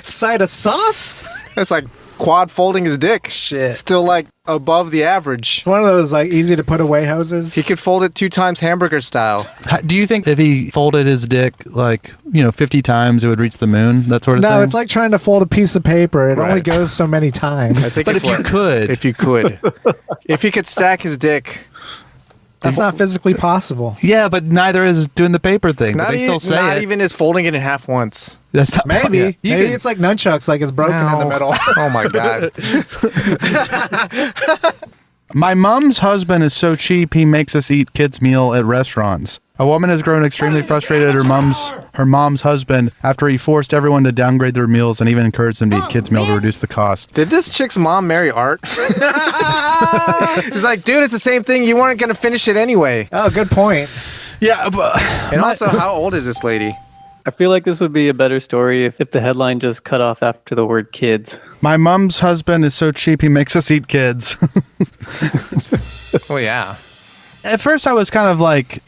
Side of sauce. That's like quad folding his dick. Shit. Still like above the average. It's one of those like easy to put away hoses. He could fold it 2 times hamburger style. Do you think if he folded his dick like 50 times, it would reach the moon? That sort of thing. No, it's like trying to fold a piece of paper. It only Right. goes so many times. I think But if you could, if he could stack his dick. That's not physically possible. yeah, but neither is doing the paper thing. But Not, they still say not it. even is folding it in half once. That's not, Maybe. Yeah. You Maybe could- it's like nunchucks, like it's broken in the Ow. middle. Oh my god. My mom's husband is so cheap he makes us eat kids' meal at restaurants. A woman has grown extremely frustrated at her mom's husband after he forced everyone to downgrade their meals and even encouraged them to eat kids' meal to reduce the cost. Did this chick's mom marry Art? He's like, dude, it's the same thing. You weren't going to finish it anyway. Oh, good point. Yeah, but And also, how old is this lady? I feel like this would be a better story if the headline just cut off after the word kids. my mom's husband is so cheap he makes us eat kids. Oh, yeah. At first I was like,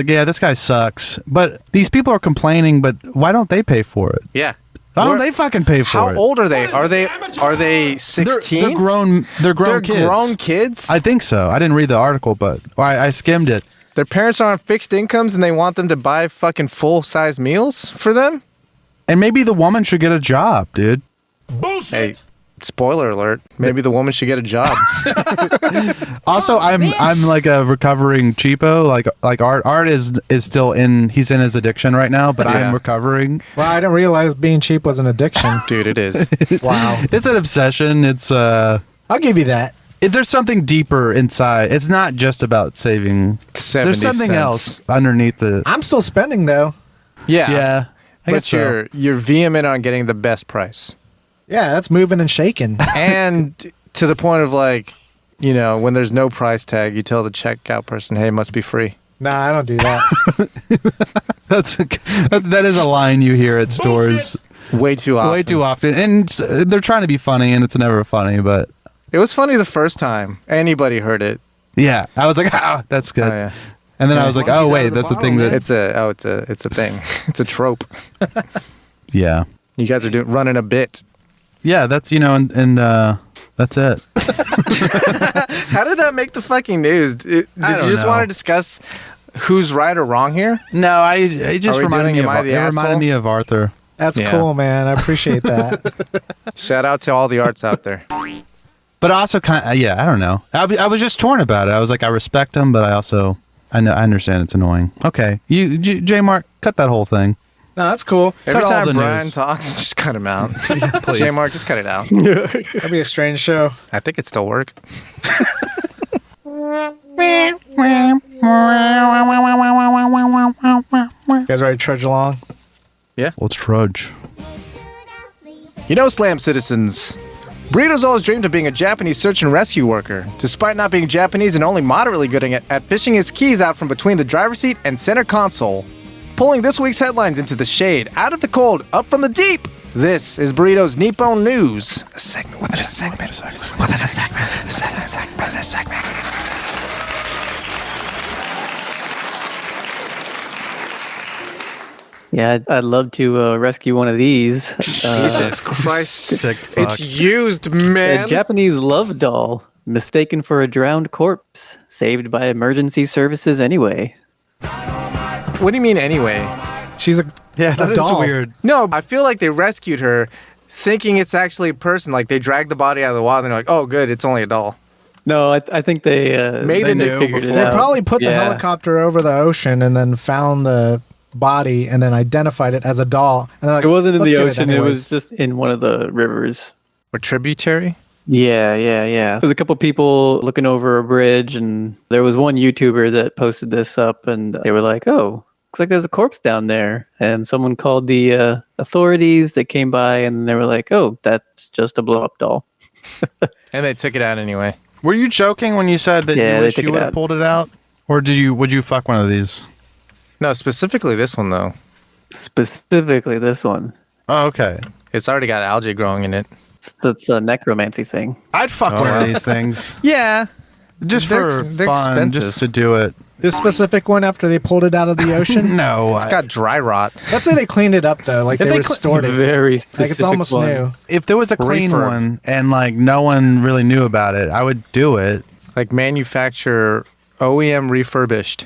yeah, this guy sucks. But these people are complaining, but why don't they pay for it? Yeah. Why don't Where- they fucking pay for How it? old are they? Are they 16? They're grown. They're grown They're kids. grown kids? I think so. I didn't read the article, but I skimmed it. Their parents are on fixed incomes and they want them to buy fucking full-size meals for them? And maybe the woman should get a job, dude. Hey, spoiler alert. Maybe the woman should get a job. Also, I'm like a recovering cheapo. Like Art is still he's in his addiction right now, but Yeah. I'm recovering. Wow, I didn't realize being cheap was an addiction. Dude, it is. Wow. It's an obsession. It's I'll give you that. there's something deeper inside. It's not just about saving. 70 There's something cents. else underneath the. I'm still spending though. Yeah. Yeah, I But guess so. you're vehement on getting the best price. Yeah, that's moving and shaking. And to the point of like, when there's no price tag, you tell the checkout person, hey, it must be free. Nah, I don't do that. That is a line you hear at stores Way too often. way too often, and they're trying to be funny, and it's never funny. But It was funny the first time. Anybody heard it. yeah, I was like, that's good. Oh, yeah. And then I was like, oh wait, that's a thing that. It's a thing. It's a trope. Yeah, You guys are running a bit. yeah, that's and that's it. How did that make the fucking news? Did you don't just know. want to discuss who's right or wrong here? No, it just Are we reminded doing me Am of I the it reminded Asshole? me of Arthur. That's Yeah. cool, man. I appreciate that. Shout out to all the arts out there. But also, I don't know. I was just torn about it. I was like, I respect him, but I also I know. I understand it's annoying. Okay, J Mark, cut that whole thing. No, that's cool. Every all time the Brian news. talks, just cut him out. Please. J Mark, just cut it out. That'd be a strange show. I think it still work. You guys ready to trudge along? Let's trudge. You know, Slam citizens, Burrito's always dreamed of being a Japanese search and rescue worker. Despite not being Japanese and only moderately good at fishing his keys out from between the driver's seat and center console, pulling this week's headlines into the shade, out of the cold, up from the deep. This is Burrito's Nippon News. A segment within a segment. Within a segment. Yeah, I'd love to rescue one of these. Jesus Christ. Sick fuck. It's used, man. A Japanese love doll, mistaken for a drowned corpse, saved by emergency services anyway. What do you mean anyway? She's a That doll. is weird. No, I feel like they rescued her thinking it's actually a person. Like they dragged the body out of the water and they're like, oh, good, it's only a doll. No, I think they Made they it new figured before. it They out. probably put the Yeah. helicopter over the ocean and then found the body and then identified it as a doll. And they're like, It wasn't in "Let's the get ocean. It anyways." was just in one of the rivers. Or tributary? Yeah. There's a couple people looking over a bridge, and there was one YouTuber that posted this up, and they were like, "Oh, looks like there's a corpse down there." And someone called the authorities. They came by, and they were like, "Oh, that's just a blow-up doll." And they took it out anyway. Were you joking when you said that Yeah, you they wish took you it would have out. pulled it out, or would you fuck one of these? No, specifically this one, though. Specifically, this one. Oh, okay. It's already got algae growing in it. That's a necromancy thing. I'd fuck one wow. of these things Yeah. just for They're fun, expensive. just to do it. This specific one after they pulled it out of the ocean. No, It's got dry rot. Let's say they cleaned it up though, like If they they restored it. Very specific. Like it's almost one. new. if there was a clean Refurb. one and like no one really knew about it, I would do it. Like manufacturer OEM refurbished.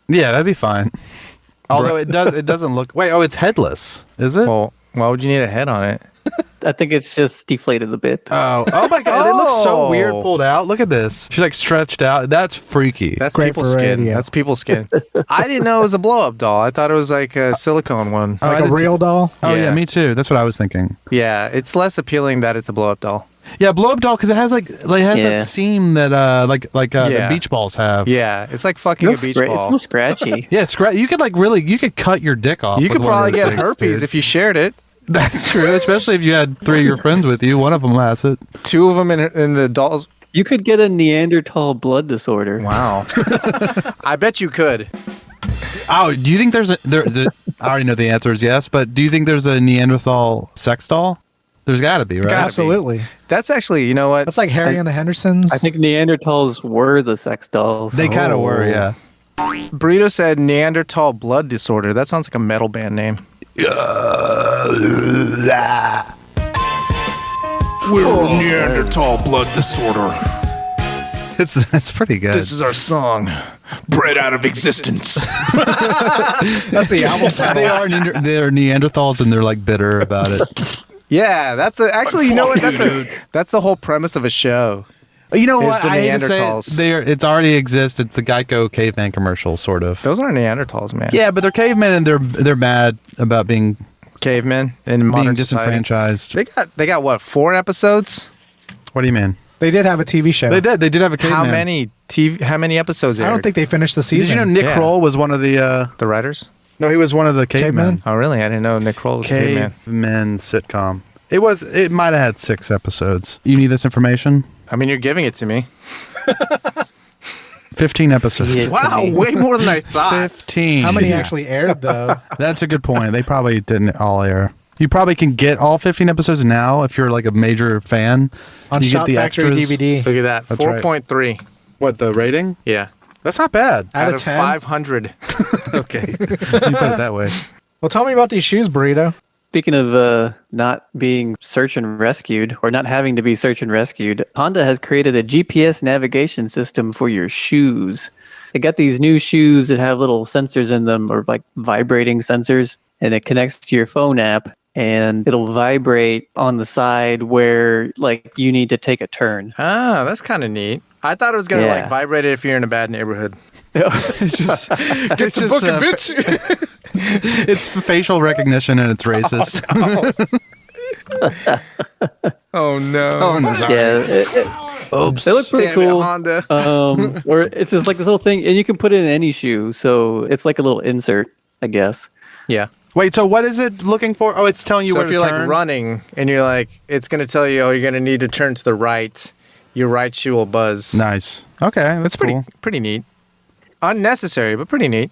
Yeah, that'd be fine. Although it doesn't look. Wait, oh, it's headless, is it? Well, why would you need a head on it? I think it's just deflated a bit. Oh my god, it looks so Oh. weird pulled out. Look at this. She's like stretched out. That's freaky. That's Great people's for skin. radio. That's people's skin. I didn't know it was a blow-up doll. I thought it was like a silicone one. Oh, I Like a did real doll. Oh yeah, Yeah. me too. That's what I was thinking. Yeah, it's less appealing that it's a blow-up doll. Yeah, blow up doll because it has like Yeah. that seam that the Yeah. beach balls have. Yeah, it's like fucking a beach It's ball. real scratchy. Yeah, you could cut your dick off. You with could one of probably those get things, herpes dude. if you shared it. That's true, especially if you had 3 of your friends with you. One of them has it. 2 of them in the dolls. You could get a Neanderthal blood disorder. Wow. I bet you could. Oh, do you think there's I already know the answer is yes, but do you think there's a Neanderthal sex doll? There's got to be, right? Gotta be. Absolutely. That's actually, you know what? That's like Harry and the Hendersons. I think Neanderthals were the sex dolls. They kind of were, yeah. Burrito said Neanderthal Blood Disorder. That sounds like a metal band name. We're Neanderthal Blood Disorder. It's pretty good. This is our song, Bred Out of Existence. That's the album title. they're Neanderthals and they're like bitter about it. Yeah, actually, you know what? That's the whole premise of a show. You know It's what? the I hate to say Neanderthals. it's already exists. It's the Geico caveman commercial, sort of. Those aren't Neanderthals, man. Yeah, but they're cavemen and they're mad about being Cavemen in modern society. disenfranchised. They got what, 4 episodes? What do you mean? They did have a TV show. They did have a caveman. How many episodes I aired? don't think they finished the Did season. you know Nick Yeah. Kroll was one of the? the writers. No, he was one of the cavemen. Cavemen? Oh, really? I didn't know Nick Kroll was a caveman. Cavemen sitcom. It might have had 6 episodes. You need this information? I mean, you're giving it to me. 15 episodes. Yeah. Wow, way more than I thought. 15. How many actually aired though? That's a good point. They probably didn't all air. You probably can get all 15 episodes now if you're like a major fan. On you Shop get the Factory extras. DVD. Look at that. That's right. 4.3. What, the rating? Yeah. That's not bad. Out of 10? 500. Okay. You put it that way. Well, tell me about these shoes, Burrito. Speaking of not being search and rescued, or not having to be search and rescued, Honda has created a GPS navigation system for your shoes. They got these new shoes that have little sensors in them, or like vibrating sensors, and it connects to your phone app, and it'll vibrate on the side where like you need to take a turn. Ah, that's kind of neat. I thought it was going to Yeah. like vibrate it if you're in a bad neighborhood. It's just Get the book, bitch. it's facial recognition and it's racist. Oh no. Oh, no. Sorry. Yeah, Oops. they look pretty Damn cool. it, Honda. Or it's just like this little thing, and you can put it in any shoe, so it's like a little insert, I guess. Yeah. Wait, so what is it looking for? Oh, it's telling you So where if to you're turn? like running and you're like, it's going to tell you, oh, you're going to need to turn to the right. Your right shoe will buzz. Nice. Okay, that's cool. Pretty neat. Unnecessary, but pretty neat.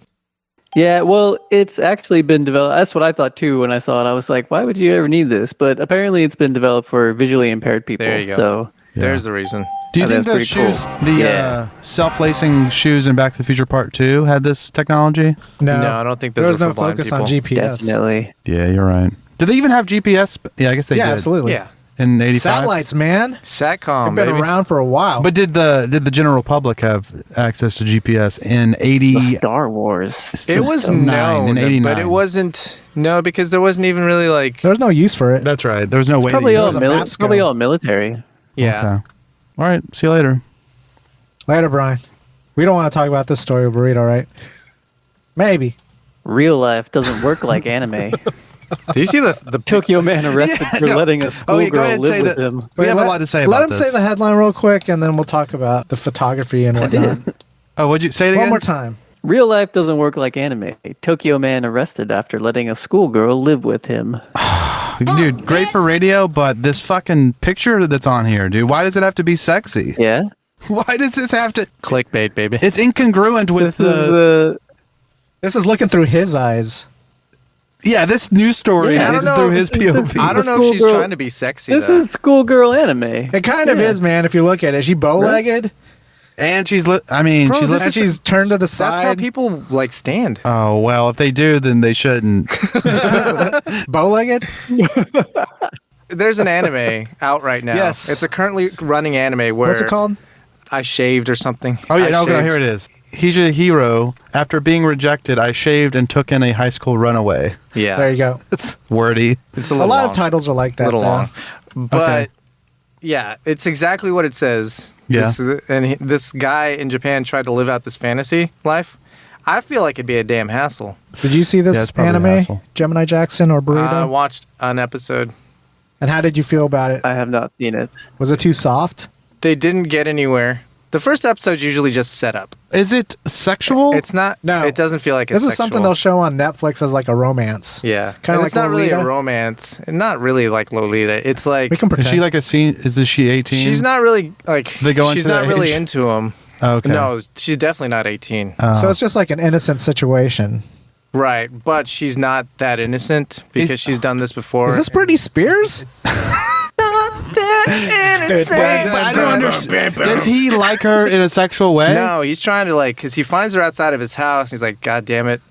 Yeah, well, it's actually been developed. That's what I thought too when I saw it. I was like, why would you ever need this? But apparently it's been developed for visually impaired people. There you go. So There's the reason. Do you think that's those pretty shoes, cool. the self-lacing shoes in Back to the Future Part 2 had this technology? No, I don't think those There was are no for blind focus on people. GPS. definitely. Yeah, you're right. Did they even have GPS? Yeah, I guess they Yeah, did. absolutely. Yeah. In 85? Satellites, man. Satcom, They've been baby. around for a while. But did the general public have access to GPS in 80? The Star Wars. It was in known, 89. but it wasn't. No, because there wasn't even really like. there was no use for it. That's right. There was no way to Probably use all, it. a map skill. probably all military. Yeah. Okay. All right. See you later. Later, Brian. We don't want to talk about this story of Burrito, right? Maybe. Real life doesn't work like anime. Do you see the Tokyo man arrested for letting a Oh, yeah, go schoolgirl ahead and say live with that. him. We have a Let- lot to say Let about him this. say the headline real quick, and then we'll talk about the photography and whatnot. Oh, what'd you say it again? One more time. Real life doesn't work like anime. Tokyo man arrested after letting a schoolgirl live with him. Dude, great for radio, but this fucking picture that's on here, dude, why does it have to be sexy? Yeah? Why does this have to... clickbait, baby? It's incongruent with This is the... This is looking through his eyes. Yeah, this news story Yeah, I is don't through know. his This is- POV. I don't know if she's schoolgirl- trying to be sexy. This though. is schoolgirl anime. It kind of Yeah. is, man, if you look at it. Is she bow-legged? And she's... I mean, Bro, she's... this And is- she's turned to the side. That's how people like stand. Oh, well, if they do, then they shouldn't. Bow-legged? There's an anime out right now. Yes. It's a currently running anime where What's it called? I shaved or something. Oh, yeah, I no, shaved. here it is. He's a hero. After being rejected, I shaved and took in a high school runaway. Yeah. There you go. It's wordy. It's a A little lot long. of titles are like that. A little though. long. But Okay. yeah, it's exactly what it says. Yeah. This guy in Japan tried to live out this fantasy life. I feel like it'd be a damn hassle. Did you see Yeah, this it's probably a anime, hassle. Gemini Jackson or I Burrito? watched an episode. And how did you feel about it? I have not seen it. Was it too soft? They didn't get anywhere. The first episode's usually just set up. Is it sexual? It's not. No. It doesn't feel like it's This is something sexual. they'll show on Netflix as like a romance. Yeah. Kinda And like it's not really a Lolita. romance. And not really like Lolita. It's like We can Is pretend. she like a scene? Is she 18? she's not really like They go she's into not that really age? into him. Oh, okay. No, she's definitely not 18. So it's just like an innocent situation. Right, but she's not that innocent because she's done this before. Is this Britney Spears? I don't understand. Does he like her in a sexual way? No, he's trying to like, because he finds her outside of his house. He's like, God damn it.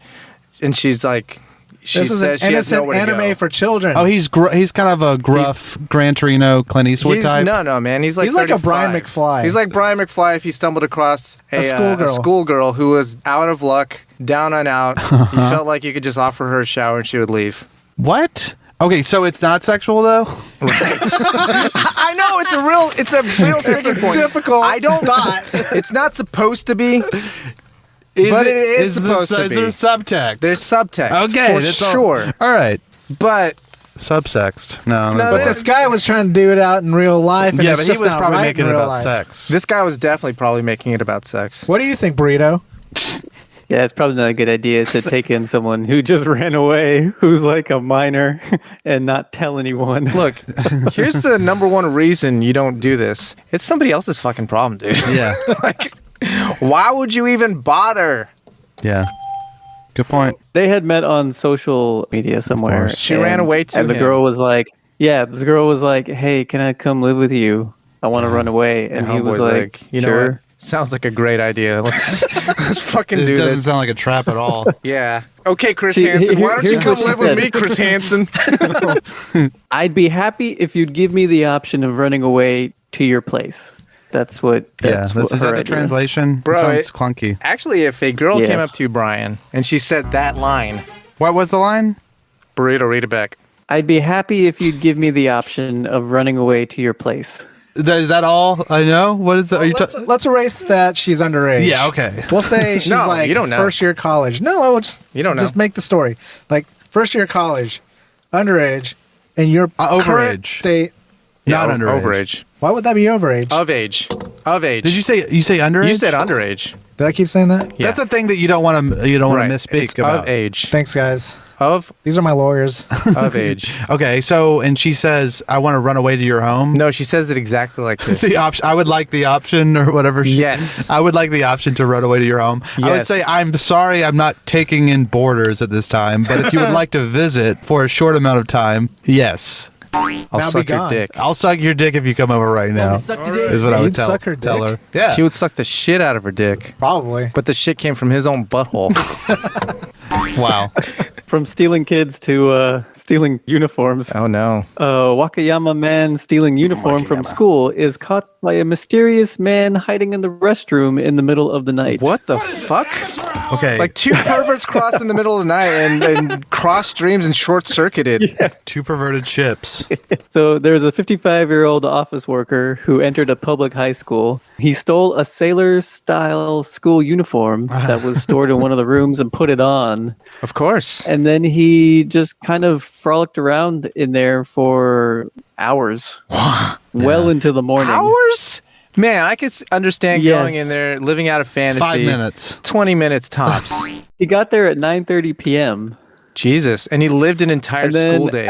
And she's like, she This is an says she has innocent nowhere to anime go. for children. Oh, he's kind of a gruff Gran Torino Clint Eastwood He's, type. no, man. He's like He's like a 35. Brian McFly. He's like Brian McFly if he stumbled across a schoolgirl. schoolgirl who was out of luck, down and out. You felt like you could just offer her a shower and she would leave. What? Okay, so it's not sexual though. I know it's a real sticking point. difficult I don't thought it's not supposed to be. Is But it is the- supposed to is be. there subtext? There's subtext. okay, for that's all- sure. All right, But subsexed. No, No, that's But that- this guy was trying to do it out in real life, and yeah, it's but he just was not probably right making in it real about life. sex. this guy was definitely probably making it about sex. What do you think, Burrito? Yeah, it's probably not a good idea to take in someone who just ran away, who's like a minor, and not tell anyone. Look, here's the number one reason you don't do this. It's somebody else's fucking problem, dude. Yeah, Like, why would you even bother? yeah. Good point. They had met on social media somewhere. course. She ran away to And the him. girl was like, this girl was like, hey, can I come live with you? I want to run away. And he was Homeboy's like, you know sure. what? Sounds like a great idea. Let's fucking It do doesn't this. sound like a trap at all. Yeah. Okay, Chris See, Hansen. Why don't you here's come what she live with said. me, Chris Hansen? I'd be happy if you'd give me the option of running away to your place. That's what. Yeah, That's what is that her the idea. translation? Bro, it sounds it- clunky. Actually, if a girl came Yes. up to you, Brian, and she said that line, What was the line? Burrito, read it back. I'd be happy if you'd give me the option of running away to your place. Is that all I know? What is that? Let's erase that she's underage. Yeah, okay. We'll say she's No, you don't know. first year college. No, we'll just You don't know. Just make the story like first year college, underage, and your current overage. state. Not Yeah, underage. overage. Why would that be overage? Of age. Did you say underage? You said underage. Did I keep saying that? Yeah. That's a thing that you don't want to Right. misspeak It's about. of age. Thanks, guys. Of These are my lawyers. age. Okay, so and she says, "I want to run away to your home." No, she says it exactly like this. The option. I would like the option or whatever. Yes. I would like the option to run away to your home. I would Yes. say, "I'm sorry, I'm not taking in boarders at this time, but if you would like to visit for a short amount of time, yes, I'll Now suck be your gone. dick. I'll suck your dick if you come over right now." Is what I would You'd tell, suck her tell dick? her. Yeah. She would suck the shit out of her dick. Probably. But the shit came from his own butthole. Wow. From stealing kids to stealing uniforms. Oh no. Wakayama man stealing uniform from school is caught by a mysterious man hiding in the restroom in the middle of the night. What the fuck? Okay. Like two perverts crossed in the middle of the night and cross streams and short circuited. two perverted ships. So there's a 55-year-old office worker who entered a public high school. He stole a sailor-style school uniform that was stored in one of the rooms and put it on. Of course. And then he just kind of frolicked around in there for hours. Well into the morning. Hours? Man, I could understand Yes. going in there, living out a fantasy. 5 minutes. 20 minutes tops. He got there at 9:30 p.m. Jesus. And he lived an entire And then school day.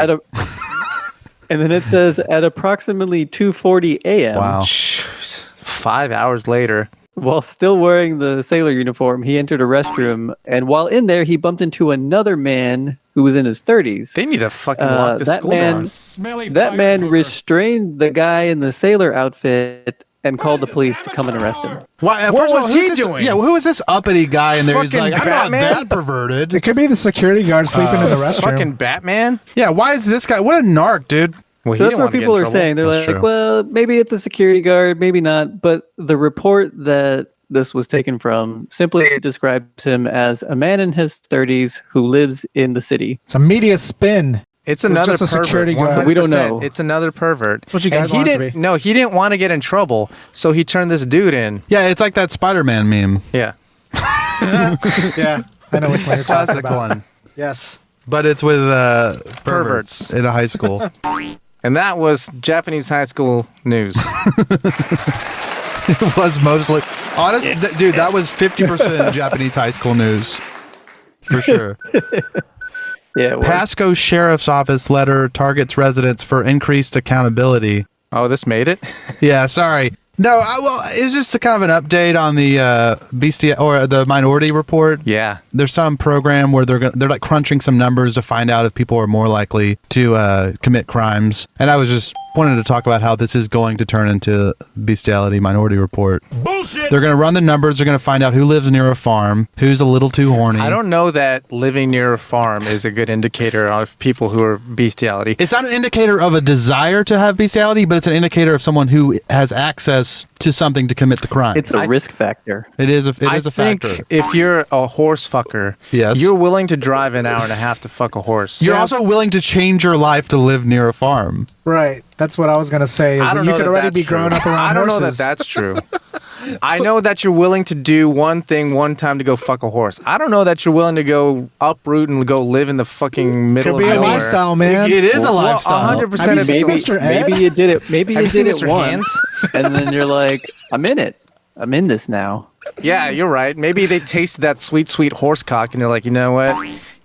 and then it says at approximately 2:40 a.m. Wow. 5 hours later. While still wearing the sailor uniform, he entered a restroom, and while in there, he bumped into another man who was in his 30s. They need to fucking lock this school down. That man restrained the guy in the sailor outfit and called the police to come and arrest him. Why, What first of all, was who's he this- doing? Yeah, who is this uppity guy in there? He's Fucking like, I'm Batman? not that perverted. It could be the security guard sleeping in the restroom. Fucking Batman? Yeah, why is this guy? What a narc, dude. Well, So he that's didn't what want to get people in are trouble. saying. They're That's like, true. well, maybe it's a security guard, maybe not. But the report that this was taken from simply describes him as a man in his 30s who lives in the city. It's a media spin. It's another just a pervert. security guard. 100%. We don't know. It's another pervert. That's what you guys and he want it to didn't. be. No, he didn't want to get in trouble, so he turned this dude in. Yeah, it's like that Spider-Man meme. Yeah. Yeah, I know which one you're talking Classic about. one. Yes. But it's with perverts Perverts. in a high school. And that was Japanese high school news. It was mostly honest, dude. That was 50% Japanese high school news, for sure. Yeah. Well, Pasco Sheriff's Office letter targets residents for increased accountability. Oh, this made it? Yeah, sorry. No, well, it was just a kind of an update on the Beastie or the Minority Report. Yeah. There's some program where they're like crunching some numbers to find out if people are more likely to commit crimes. And I was just wanted to talk about how this is going to turn into Bestiality Minority Report. Bullshit. They're going to run the numbers. They're going to find out who lives near a farm, who's a little too horny. I don't know that living near a farm is a good indicator of people who are bestiality. It's not an indicator of a desire to have bestiality, but it's an indicator of someone who has access to something to commit the crime. it's a risk factor. It is a I think factor. if you're a horse fucker, Yes. you're willing to drive an hour and a half to fuck a horse. You're also willing to change your life to live near a farm. Right. That's what I was going to say. Is I that don't you know could that already that's be true. growing up around I don't know that horses. that's true. I know that you're willing to do one thing one time to go fuck a horse. I don't know that you're willing to go uproot and go live in the fucking middle Could be of a nowhere. lifestyle, man. It is a Well, lifestyle. 100% Have you of seen it's a- Mr. Ed? Maybe you did it. Maybe Have you you seen did it Mr. once, Hands? and then you're like, I'm in it. I'm in this now. Yeah, you're right. Maybe they tasted that sweet, sweet horse cock and they're like, you know what?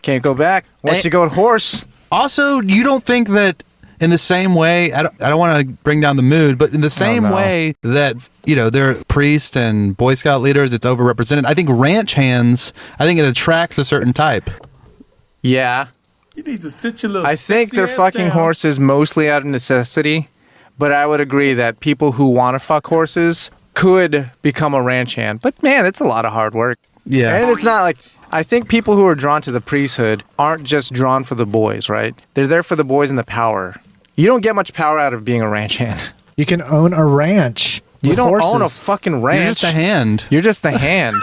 Can't go back. Once you go with horse, Also, you don't think that in the same way, I don't want to bring down the mood, but in the same no. way that, they're priests and Boy Scout leaders, it's overrepresented. I think ranch hands, it attracts a certain type. yeah. You need to sit your little I think sexy they're ass fucking down. horses mostly out of necessity, but I would agree that people who want to fuck horses could become a ranch hand. But man, it's a lot of hard work. Yeah. And it's not like, I think people who are drawn to the priesthood aren't just drawn for the boys, right? They're there for the boys and the power. You don't get much power out of being a ranch hand. You can own a ranch. You with don't horses. own a fucking ranch. You're just a hand. You're just a hand.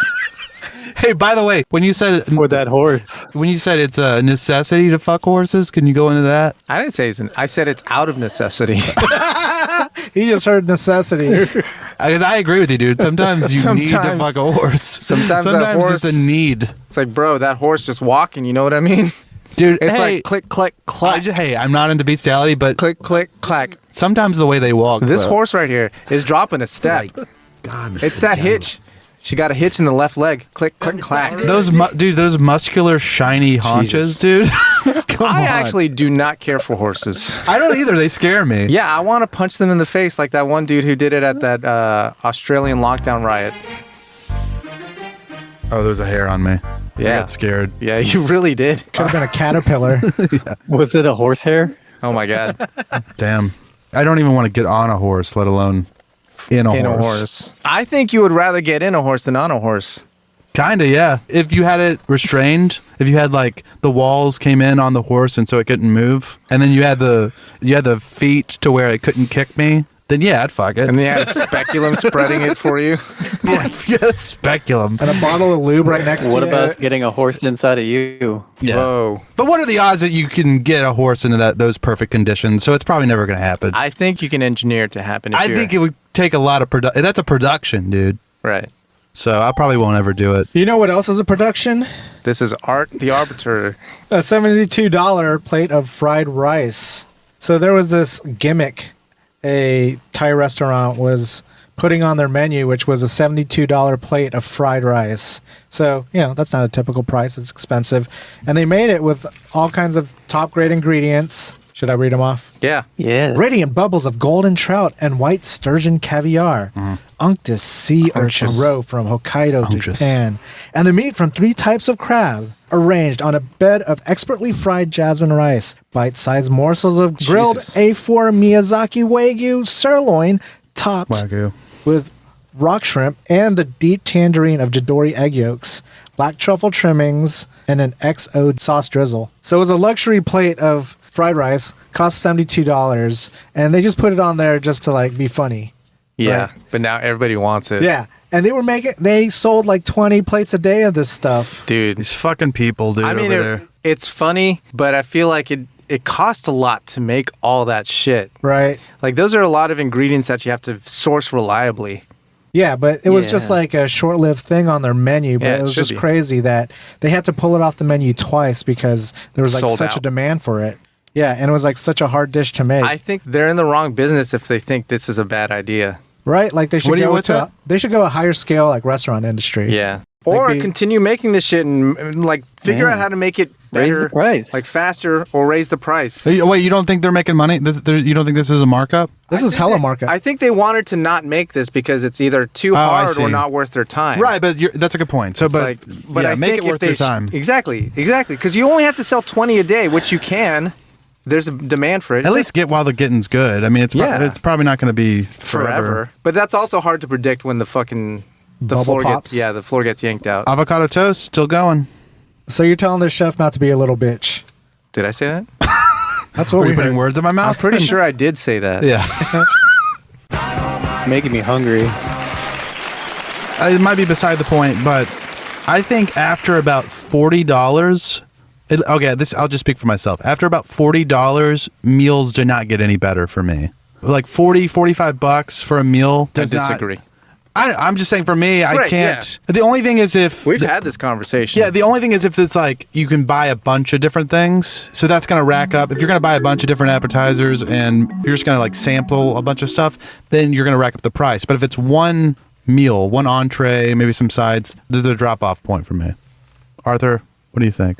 Hey, by the way, when you said For that horse. it's a necessity to fuck horses, can you go into that? I didn't say I said it's out of necessity. He just heard necessity. Because I agree with you, dude. Sometimes you need to fuck a horse. Sometimes that horse, it's a need. It's like, bro, that horse just walking. You know what I mean? Dude, it's like click, click, clack. Hey, I'm not into bestiality, but click, click, clack. Sometimes the way they walk. This horse right here is dropping a step. It's that hitch. She got a hitch in the left leg. Click, click, clack. Those muscular, shiny haunches, dude. I actually do not care for horses. I don't either. They scare me. Yeah, I want to punch them in the face like that one dude who did it at that Australian lockdown riot. Oh, there's a hair on me. Yeah. I got scared. Yeah, you really did. Could have been a caterpillar. Yeah. Was it a horsehair? Oh my God. Damn. I don't even want to get on a horse, let alone in a horse. I think you would rather get in a horse than on a horse. Kinda, yeah. If you had it restrained, if you had like the walls came in on the horse and so it couldn't move, and then you had the feet to where it couldn't kick me, then yeah, I'd fuck it. And they had a speculum spreading it for you. Yeah, speculum. And a bottle of lube right next to you. What about getting a horse inside of you? Yeah. Whoa. But what are the odds that you can get a horse into those perfect conditions? So it's probably never going to happen. I think you can engineer it to happen. I think it would take a lot of production. That's a production, dude. Right. So I probably won't ever do it. You know what else is a production? This is the Arbiter. A $72 plate of fried rice. So there was this gimmick a Thai restaurant was putting on their menu, which was a $72 plate of fried rice. So, that's not a typical price. It's expensive. And they made it with all kinds of top-grade ingredients. Should I read them off? Yeah. Yeah. Radiant bubbles of golden trout and white sturgeon caviar. Unctus sea urchin roe from Hokkaido to Japan. And the meat from 3 types of crab, arranged on a bed of expertly fried jasmine rice. Bite-sized morsels of grilled A4 Miyazaki Wagyu sirloin topped with rock shrimp and the deep tangerine of Jidori egg yolks, black truffle trimmings, and an XO sauce drizzle. So it was a luxury plate of fried rice, cost $72, and they just put it on there just to be funny. Yeah, but now everybody wants it. Yeah, and they sold like 20 plates a day of this stuff. Dude. These fucking people, dude, I mean, over there. It's funny, but I feel like it costs a lot to make all that shit. Right. Like, those are a lot of ingredients that you have to source reliably. Yeah, but it was just like a short-lived thing on their menu, but it was just crazy that they had to pull it off the menu twice because there was such a demand for it. Yeah, and it was such a hard dish to make. I think they're in the wrong business if they think this is a bad idea. Right? Like they should go a higher scale restaurant industry. Yeah. Or continue making this shit and figure out how to make it better, raise the price, faster, or raise the price. Wait, you don't think they're making money? You don't think this is a markup? This is hella markup. I think they wanted to not make this because it's either too hard or not worth their time. Right, but that's a good point. So, but I make it worth their time. Exactly, because you only have to sell 20 a day, which you can. There's a demand for it. At least get while the getting's good. I mean, it's probably not going to be forever. But that's also hard to predict when the floor pops. the floor gets yanked out. Avocado toast still going. So you're telling this chef not to be a little bitch? Did I say that? That's what we're putting words in my mouth. I'm pretty sure I did say that. Yeah. Making me hungry. It might be beside the point, but I think after about $40. I'll just speak for myself. After about $40, meals do not get any better for me. Like $45 for a meal does not. I disagree. I'm just saying for me, I can't. Yeah. The only thing is if... We've had this conversation. Yeah, the only thing is if it's you can buy a bunch of different things. So that's going to rack up. If you're going to buy a bunch of different appetizers and you're just going to sample a bunch of stuff, then you're going to rack up the price. But if it's one meal, one entree, maybe some sides, there's a drop-off point for me. Arthur, what do you think?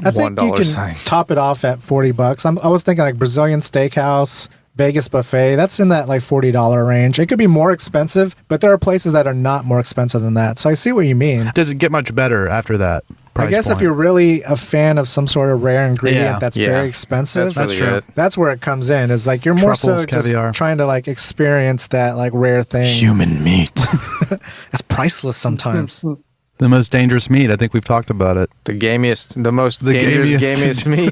I think you can top it off at $40. I was thinking Brazilian steakhouse, Vegas buffet. That's in that $40 range. It could be more expensive, but there are places that are not more expensive than that. So I see what you mean. Does it get much better after that price I guess point? If you're really a fan of some sort of rare ingredient that's very expensive, that's true. That's where it comes in. Is you're more Truffles, caviar. Just trying to experience that rare thing. Human meat. It's priceless sometimes. The most dangerous meat. I think we've talked about it. The most dangerous, gamiest meat.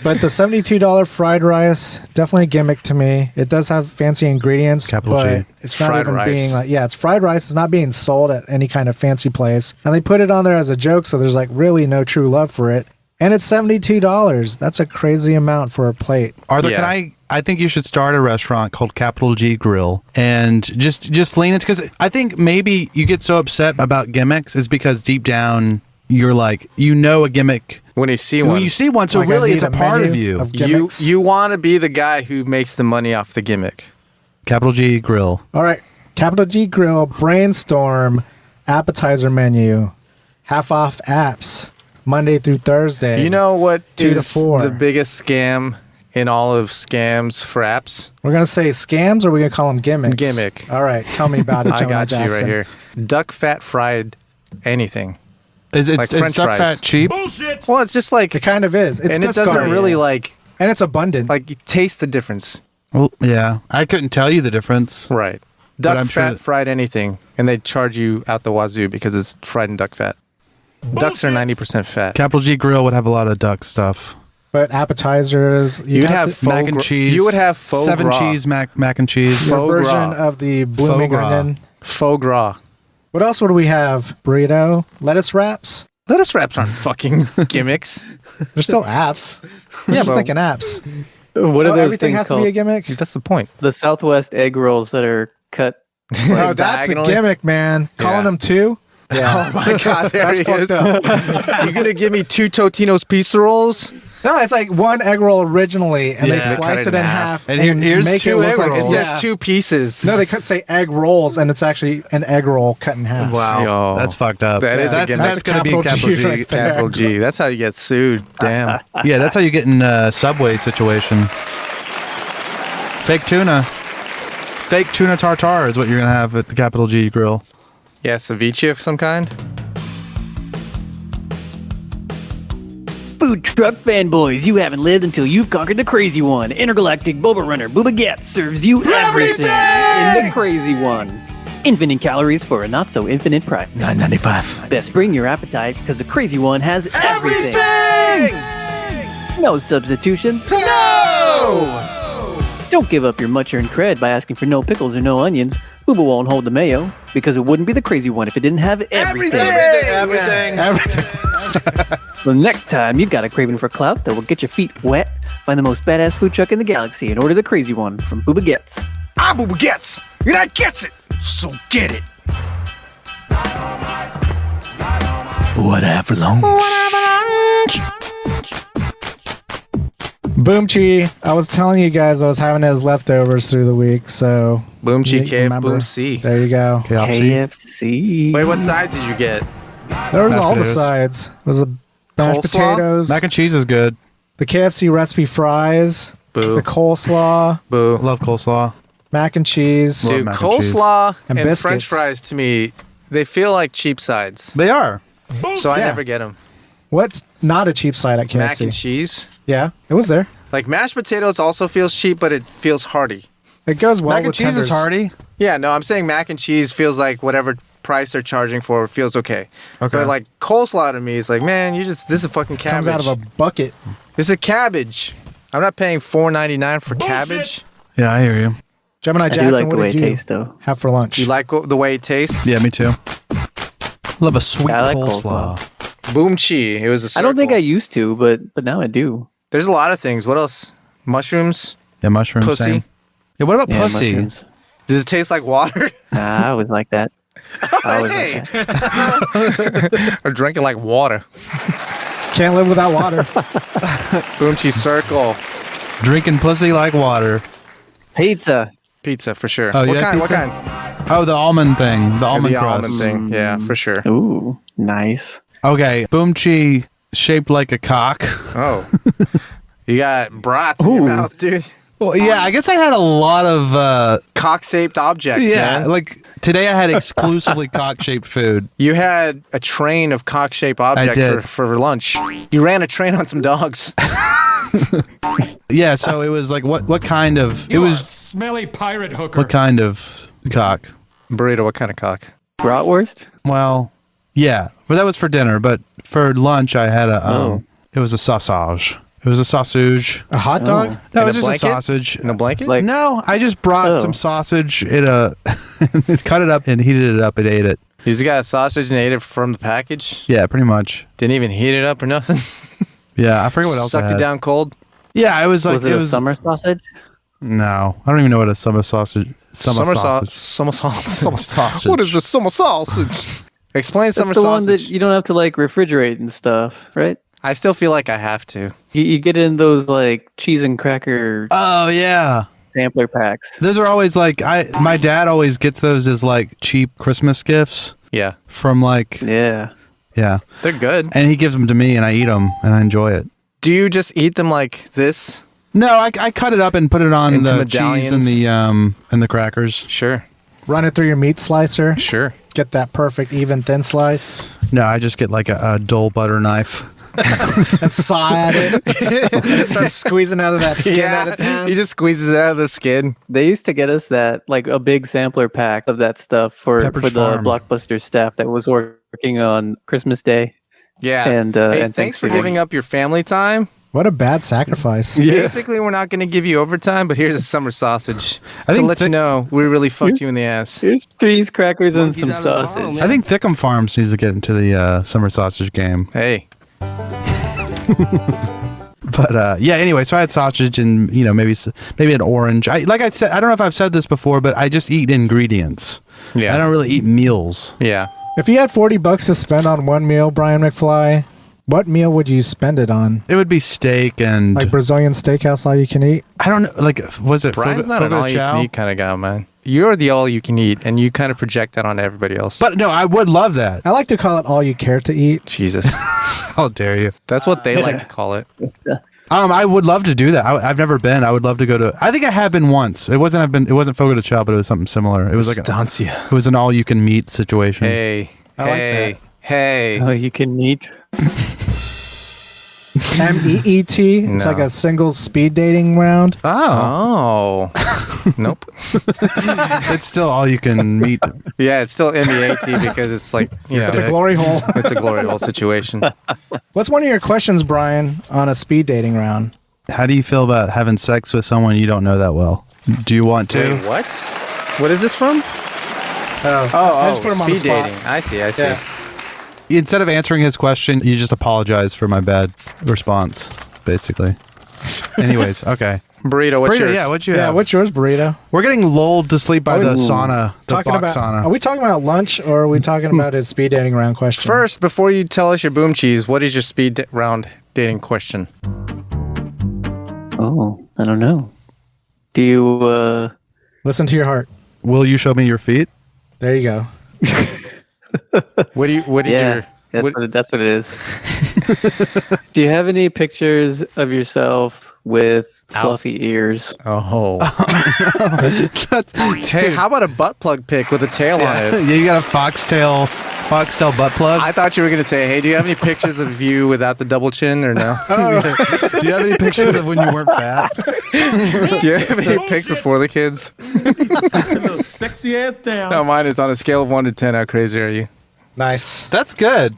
But the $72 fried rice, definitely a gimmick to me. It does have fancy ingredients, but it's not even being it's fried rice. It's not being sold at any kind of fancy place. And they put it on there as a joke, so there's really no true love for it. And it's $72. That's a crazy amount for a plate. Arthur, can I think you should start a restaurant called Capital G Grill and just lean into, because I think maybe you get so upset about gimmicks is because deep down you're like, a gimmick when you see one. So like really it's a part of you. You want to be the guy who makes the money off the gimmick. Capital G Grill. All right. Capital G Grill, brainstorm, appetizer menu, half off apps, Monday through Thursday. You know what 2 to 4. The biggest scam in all of scams for apps? We're going to say scams, or we're going to call them gimmicks? Gimmick. All right. Tell me about it, I Gemini got you Jackson. right here. Duck fat fried anything. Is like French duck fries. fat cheap? Bullshit! Well, it's just like... It kind of is. It's and it doesn't really like... And it's abundant. Like, you taste the difference. Well, yeah. I couldn't tell you the difference. Right. But I'm Duck fat sure fried anything, and they charge you out the wazoo because it's fried in duck fat. Ducks are 90% fat. Capital G Grill would have a lot of duck stuff. But appetizers... You'd have mac and cheese. You would have faux 7 gras. cheese mac and cheese. Your faux version gras. of the blooming gras. onion. Faux gras. What else would we have? Burrito? Lettuce wraps? Lettuce wraps aren't fucking gimmicks. They're still apps. I'm just thinking apps. What are those Everything things has to called? be a gimmick? That's the point. The Southwest egg rolls that are cut. Oh, that's a diagonally. gimmick, man. Calling them two? Yeah. Oh my God, there That's he fucked is. up. You gonna give me 2 Totino's pizza rolls? No, it's like one egg roll originally, and they Yeah. slice it in half And and here's make it 2 look egg like It rolls. says 2 pieces. No, they say egg rolls, and it's actually an egg roll cut in half. Wow. Yo. That's fucked up. That is a that's, gimmick. that's gonna be Capital Capital G G. right there. Capital G. That's how you get sued. Damn. Yeah, that's how you get in a Subway situation. Fake tuna. Fake tuna tartare is what you're going to have at the Capital G Grill. Yeah, ceviche of some kind. Food truck fanboys, you haven't lived until you've conquered the crazy one. Intergalactic Boba Runner Booba Get serves you everything in the crazy one. Infinite calories for a not so infinite price. $9.95. Best bring your appetite because the crazy one has everything. No substitutions. No! Don't give up your much-earned cred by asking for no pickles or no onions. Booba won't hold the mayo because it wouldn't be the crazy one if it didn't have everything. Everything. The next time you've got a craving for clout that will get your feet wet, find the most badass food truck in the galaxy and order the crazy one from Booba Gets. I'm Booba Gets. You're not gets it. So get it. What I have for lunch? Boom Chi, I was telling you guys I was having his leftovers through the week, so... Boom you Chi Cave, remember. Boom C. There you go. KFC. Wait, what sides did you get? There was Mashed all the potatoes. sides. It was a mashed Coleslaw? potatoes, Mac and cheese is good. the KFC recipe fries, Boo. the coleslaw, Boo. Love coleslaw. mac and cheese. Love Dude, mac and cheese. coleslaw And and biscuits. French fries to me, they feel like cheap sides. They are. So I Yeah. never get them. What's not a cheap side at KFC? Mac and cheese. Yeah, it was there. Like mashed potatoes also feels cheap, but it feels hearty. It goes well Mac and with cheese tenders. is hearty. Yeah, no, I'm saying mac and cheese feels like whatever price they're charging for feels okay. Okay. But like coleslaw to me is like, man, this is fucking cabbage. Comes out of a bucket. This is a cabbage. I'm not paying $4.99 for cabbage. Yeah, I hear you. Gemini I do Jackson, like what the way did it you tastes, though. have for lunch? You like the way it tastes? Yeah, me too. Love a sweet I like coleslaw. Boom Chi. It was a I circle. don't think I used to, but now I do. There's a lot of things. What else? Mushrooms? Yeah, mushroom. Pussy? Same. Yeah, what about Yeah, pussy? mushrooms. Does it taste like water? Nah, I always like that. I always Hey. like that. Or drinking like water? Can't live without water. Boom Chi circle. Drinking pussy like water. Pizza. Pizza for sure. Oh, what yeah, kind? pizza? What kind? Oh, the almond thing. The almond the crust. almond thing. Yeah, for sure. Ooh, nice. Okay, boom chi shaped like a cock. Oh. You got brats in your Ooh. mouth, dude. Well, yeah, I guess I had a lot of Cock-shaped objects, man. like today I had exclusively cock-shaped food. You had a train of cock-shaped objects did. for lunch. You ran a train on some dogs. Yeah, so it was like what kind of it was smelly pirate hooker. what kind of cock? Burrito, what kind of cock? Bratwurst? Well, yeah, but that was for dinner, but for lunch I had a it was a sausage. It was a sausage. A hot dog? No, In it was a just blanket? a sausage. In a blanket? Like- No, I just brought Oh. some sausage in a cut it up and heated it up and ate it. You just got a sausage and ate it from the package? Yeah, pretty much. Didn't even heat it up or nothing? Yeah, I forget what else I Sucked had. it down cold? Yeah, it was like Was it a summer sausage? No, I don't even know what a summer sausage. Summer sausage. Summer sausage. Summer sausage. What is the summer sausage? Explain That's summer the one sausage. that you don't have to like refrigerate and stuff, right? I still feel like I have to. You get in those like cheese and cracker Oh yeah. sampler packs. Those are always like my dad always gets those as like cheap Christmas gifts Yeah. from like Yeah. yeah. They're good. And he gives them to me and I eat them and I enjoy it. Do you just eat them like this? No, I cut it up and put it on Into the cheese and the crackers. Sure. Run it through your meat slicer. Sure. Get that perfect even thin slice. No, I just get like a dull butter knife. And saw at it. And it starts squeezing out of that skin that it has. He just squeezes it out of the skin. They used to get us that like a big sampler pack of that stuff for the Pepperidge Farm. Blockbuster staff that was working on Christmas Day. Yeah. And hey, and thanks for Thanksgiving. giving up your family time. What a bad sacrifice. Basically, we're not going to give you overtime, but here's a summer sausage. I to think let you know, we really fucked you in the ass. Here's cheese, crackers, and Monkeys some out of the bottle, sausage. man. I think Thicccum Farmz needs to get into the summer sausage game. Hey. But yeah, anyway, so I had sausage and maybe an orange. Like I said, I don't know if I've said this before, but I just eat ingredients. Yeah. I don't really eat meals. Yeah. If you had $40 to spend on one meal, Brian McFly, what meal would you spend it on? It would be steak and Like Brazilian steakhouse, all you can eat? I don't know. Like, was it? Brian's not an Fogo de all-you-can-eat Chao? kind of guy, man. You're the all-you-can-eat, and you kind of project that onto everybody else. But no, I would love that. I like to call it all you care to eat. Jesus. How dare you? That's what they like to call it. I would love to do that. I've never been. I would love to go to. I think I have been once. It wasn't. It wasn't Fogo de Chao, but it was something similar. It was like Estancia. it was an all-you-can-meet situation. Hey. I like Hey. Hey. Oh, you can eat. MEET. It's No. like a single speed dating round. Oh. Nope. It's still all-you-can-meet. Yeah, it's still MEAT because it's like, It's a glory hole. It's a glory hole situation. What's one of your questions, Brian, on a speed dating round? How do you feel about having sex with someone you don't know that well? Do you want to? Wait, what? What is this from? I just put him on the speed spot. dating. I see. Yeah. Instead of answering his question, you just apologize for my bad response, basically. Anyways, okay. Burrito, what's Burrito, yours? yeah, what'd you Yeah, have? what's yours, Burrito? We're getting lulled to sleep by the sauna, the Talking box about, sauna. Are we talking about lunch or are we talking about his speed dating round question? First, before you tell us your boom cheese, what is your speed round dating question? Oh, I don't know. Do you Listen to your heart. Will you show me your feet? There you go. What is yeah, your that's what it is. Do you have any pictures of yourself with fluffy ears? Oh. That's, Hey, how about a butt plug pic with a tail on yeah, it? you got a foxtail butt plug? I thought you were going to say, hey, do you have any pictures of you without the double chin or no? Do you have any pictures of when you weren't fat? Do you have any pics before the kids? Sexy ass down. No, mine is on a scale of 1 to 10. How crazy are you? Nice. That's good.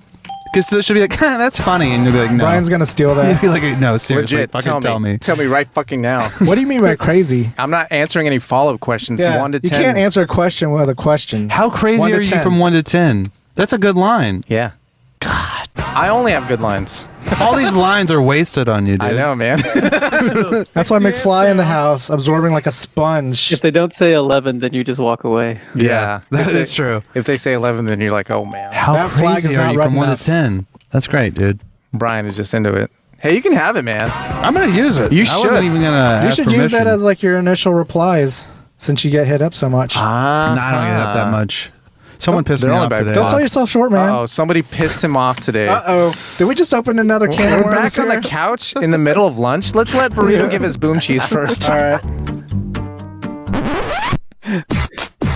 Because she'll be like, that's funny. And you'll be like, no. Brian's going to steal You'll that. be like, no, seriously, Legit, fucking tell me. Tell me right fucking now. What do you mean by crazy? I'm not answering any follow-up questions. 1 to 10. You can't answer a question with a question. How 1 crazy to are you 10. from 1 to 10? That's a good line. Yeah. God. I only have good lines. All these lines are wasted on you, dude. I know, man. That's why McFly in the house, absorbing like a sponge. If they don't say 11, then you just walk away. Yeah. That is true. If they say 11, then you're like, oh, man. How That flag crazy is are not you red from 1 enough. to 10? That's great, dude. Brian is just into it. Hey, you can have it, man. I'm going to use it. You I should. wasn't even going to You ask should permission. use that as like your initial replies since you get hit up so much. No, I don't get up that much. Someone pissed me they're only off by today. Don't sell yourself short, man. Oh, somebody pissed him off today. Uh-oh. Did we just open another can of We're worms back on here? the couch in the middle of lunch. Let's let Burrito give his boom cheese first. All right.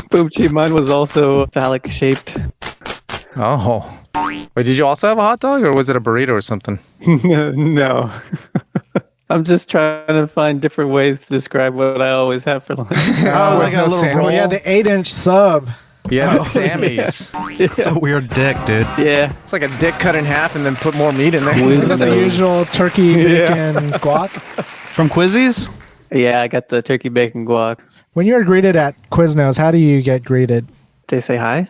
Boom cheese. Mine was also phallic shaped. Oh. Wait, did you also have a hot dog or was it a burrito or something? No. I'm just trying to find different ways to describe what I always have for lunch. Oh, like a little sandwich. roll. Oh, yeah, the 8-inch sub. Yeah, the Sammy's. It's a weird dick, dude. Yeah. It's like a dick cut in half and then put more meat in there. Is that the usual turkey, bacon, guac? From Quizzies? Yeah, I got the turkey bacon guac. When you're greeted at Quiznos, how do you get greeted? They say hi?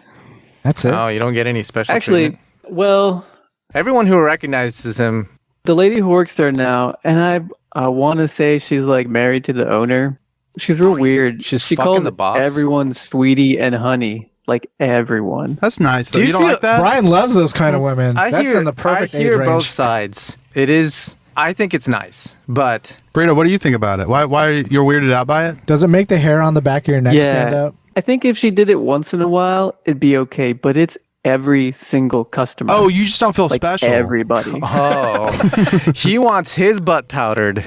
That's it. Oh, you don't get any special Actually, treatment? well, Everyone who recognizes him. the lady who works there now, and I want to say she's like married to the owner. She's real weird. She's she fucking calls the boss. everyone sweetie and honey. Like everyone. That's nice. Do you don't feel- like that? Brian loves those kind of women. That's in the perfect I hear age both range. sides. It is. I think it's nice, but Burrito, what do you think about it? Why are you're weirded out by it? Does it make the hair on the back of your neck stand up? I think if she did it once in a while, it'd be okay. But it's every single customer. Oh, you just don't feel like special. everybody. he wants his butt powdered.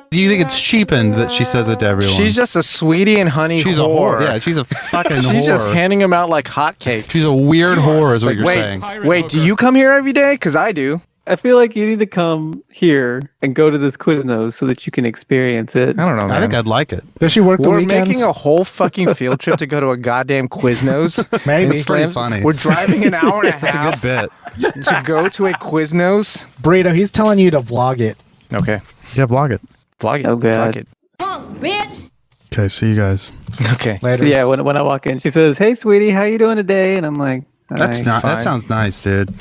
Do you think it's cheapened that she says it to everyone? She's just a sweetie and honey She's whore. a whore. Yeah, she's a fucking whore. She's just handing them out like hotcakes. She's a weird whore, is what you're wait, saying. Wait, do you come here every day? Because I do. I feel like you need to come here and go to this Quiznos so that you can experience it. I don't know, man. I think I'd like it. Does she work the We're weekends? making a whole fucking field trip to go to a goddamn Quiznos. Maybe. It's pretty funny. We're driving an hour and a That's a half good bit. to go to a Quiznos. Burrito, he's telling you to vlog it. Okay. Yeah, vlog it. Vlog it. Oh, God. Vlog it. Okay, see you guys. Okay. Later. Yeah, when I walk in, she says, "Hey, sweetie, how you doing today?" And I'm like, That's "Hi." not. fine. That sounds nice, dude.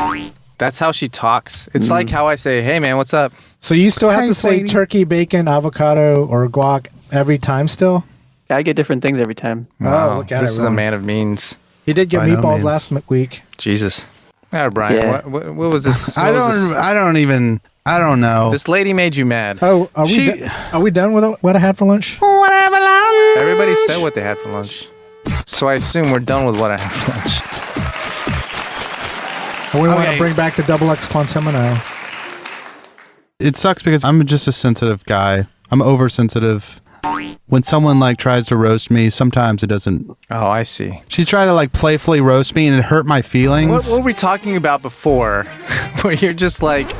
That's how she talks. It's like how I say, "Hey, man, what's up?" So you still have Hey, to say sweetie. turkey, bacon, avocado, or guac every time still? I get different things every time. Oh, look at This it. is a man of means. He did get By no meatballs means. last week. Jesus. All right, Brian. Yeah. What was this? I What was this? don't know. This lady made you mad. Oh, are we, She- are we done with what I had for lunch? Everybody said what they had for lunch. So I assume we're done with what I had for lunch. And we want Okay. to bring back the double X Quantimino. It sucks because I'm just a sensitive guy. I'm oversensitive. When someone like tries to roast me, sometimes it doesn't. Oh, I see. She tried to like playfully roast me and it hurt my feelings. What were we talking about before? Where you're just like,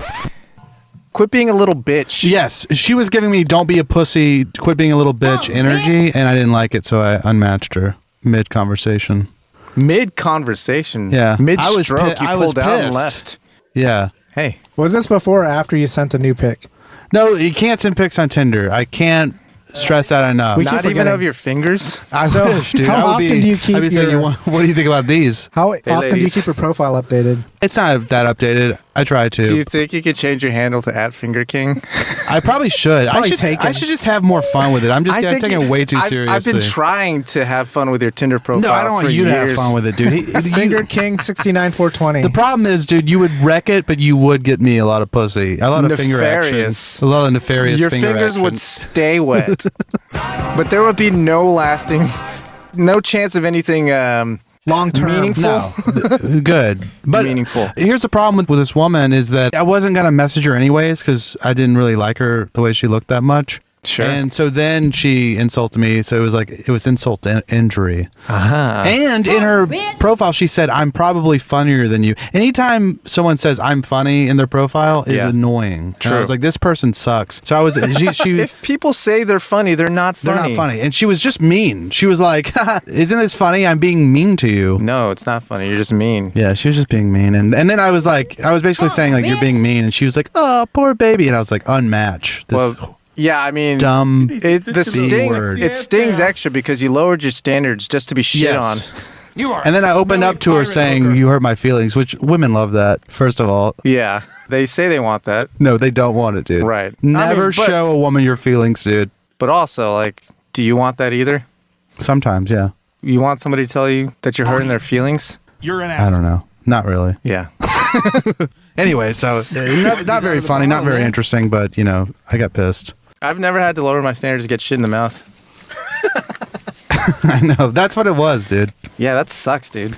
quit being a little bitch. Yes, she was giving me "don't be a pussy, quit being a little bitch" energy, and I didn't like it, so I unmatched her mid conversation. Mid conversation. Yeah. Mid I was stroke, pi- you I was pulled out and pissed. left. Yeah. Hey. Was this before or after you sent a new pic? No, you can't send pics on Tinder. I can't stress that enough. We keep Not even forgetting. of your fingers. I So, wish, dude. how I would often be, do you keep I'd be saying, your- what do you think about these? How often do you ladies. keep your profile updated? It's not that updated. I try to. Do you think you could change your handle to @FingerKing? I probably should. probably I taken. should just have more fun with it. I'm just taking it way too seriously. I've been trying to have fun with your Tinder profile. No, I don't want for you to have years. fun with it, dude. Finger King 69420. The problem is, dude, you would wreck it, but you would get me a lot of pussy, a lot of finger Nefarious. action, a lot of nefarious. Your finger fingers action. would stay wet, but there would be no lasting, no chance of anything Long term. meaningful. No, good, but Meaningful. Here's the problem with this woman is that I wasn't gonna message her anyways because I didn't really like her the way she looked that much. Sure. And so then she insulted me. So it was insult to injury. And in her profile, she said, "I'm probably funnier than you." Anytime someone says I'm funny in their profile is Yeah. annoying. And I True. was like, this person sucks. So I was, she If people say they're funny, they're not they're funny. not funny. And she was just mean. She was like, "Haha, isn't this funny? I'm being mean to you." No, it's not funny. You're just mean. Yeah, she was just being mean. And then I was basically saying like, you're being mean. And she was like, "Oh, poor baby." And I was like, unmatch. This Well, yeah, I mean, dumb. it stings extra because you lowered your standards just to be shit Yes. on. And then I opened up to her saying, "You hurt my feelings," which women love that, first of all. Yeah, they say they want that, No, they don't want it, dude. Right. Never I mean, but- show a woman your feelings, dude. but also, like, do you want that either? Sometimes, yeah. You want somebody to tell you that you're hurting their feelings? You're an I ass. don't know. Not really. Yeah. Anyway, so not very funny, not very interesting, but, I got pissed. I've never had to lower my standards to get shit in the mouth. I know. That's what it was, dude. Yeah, that sucks, dude.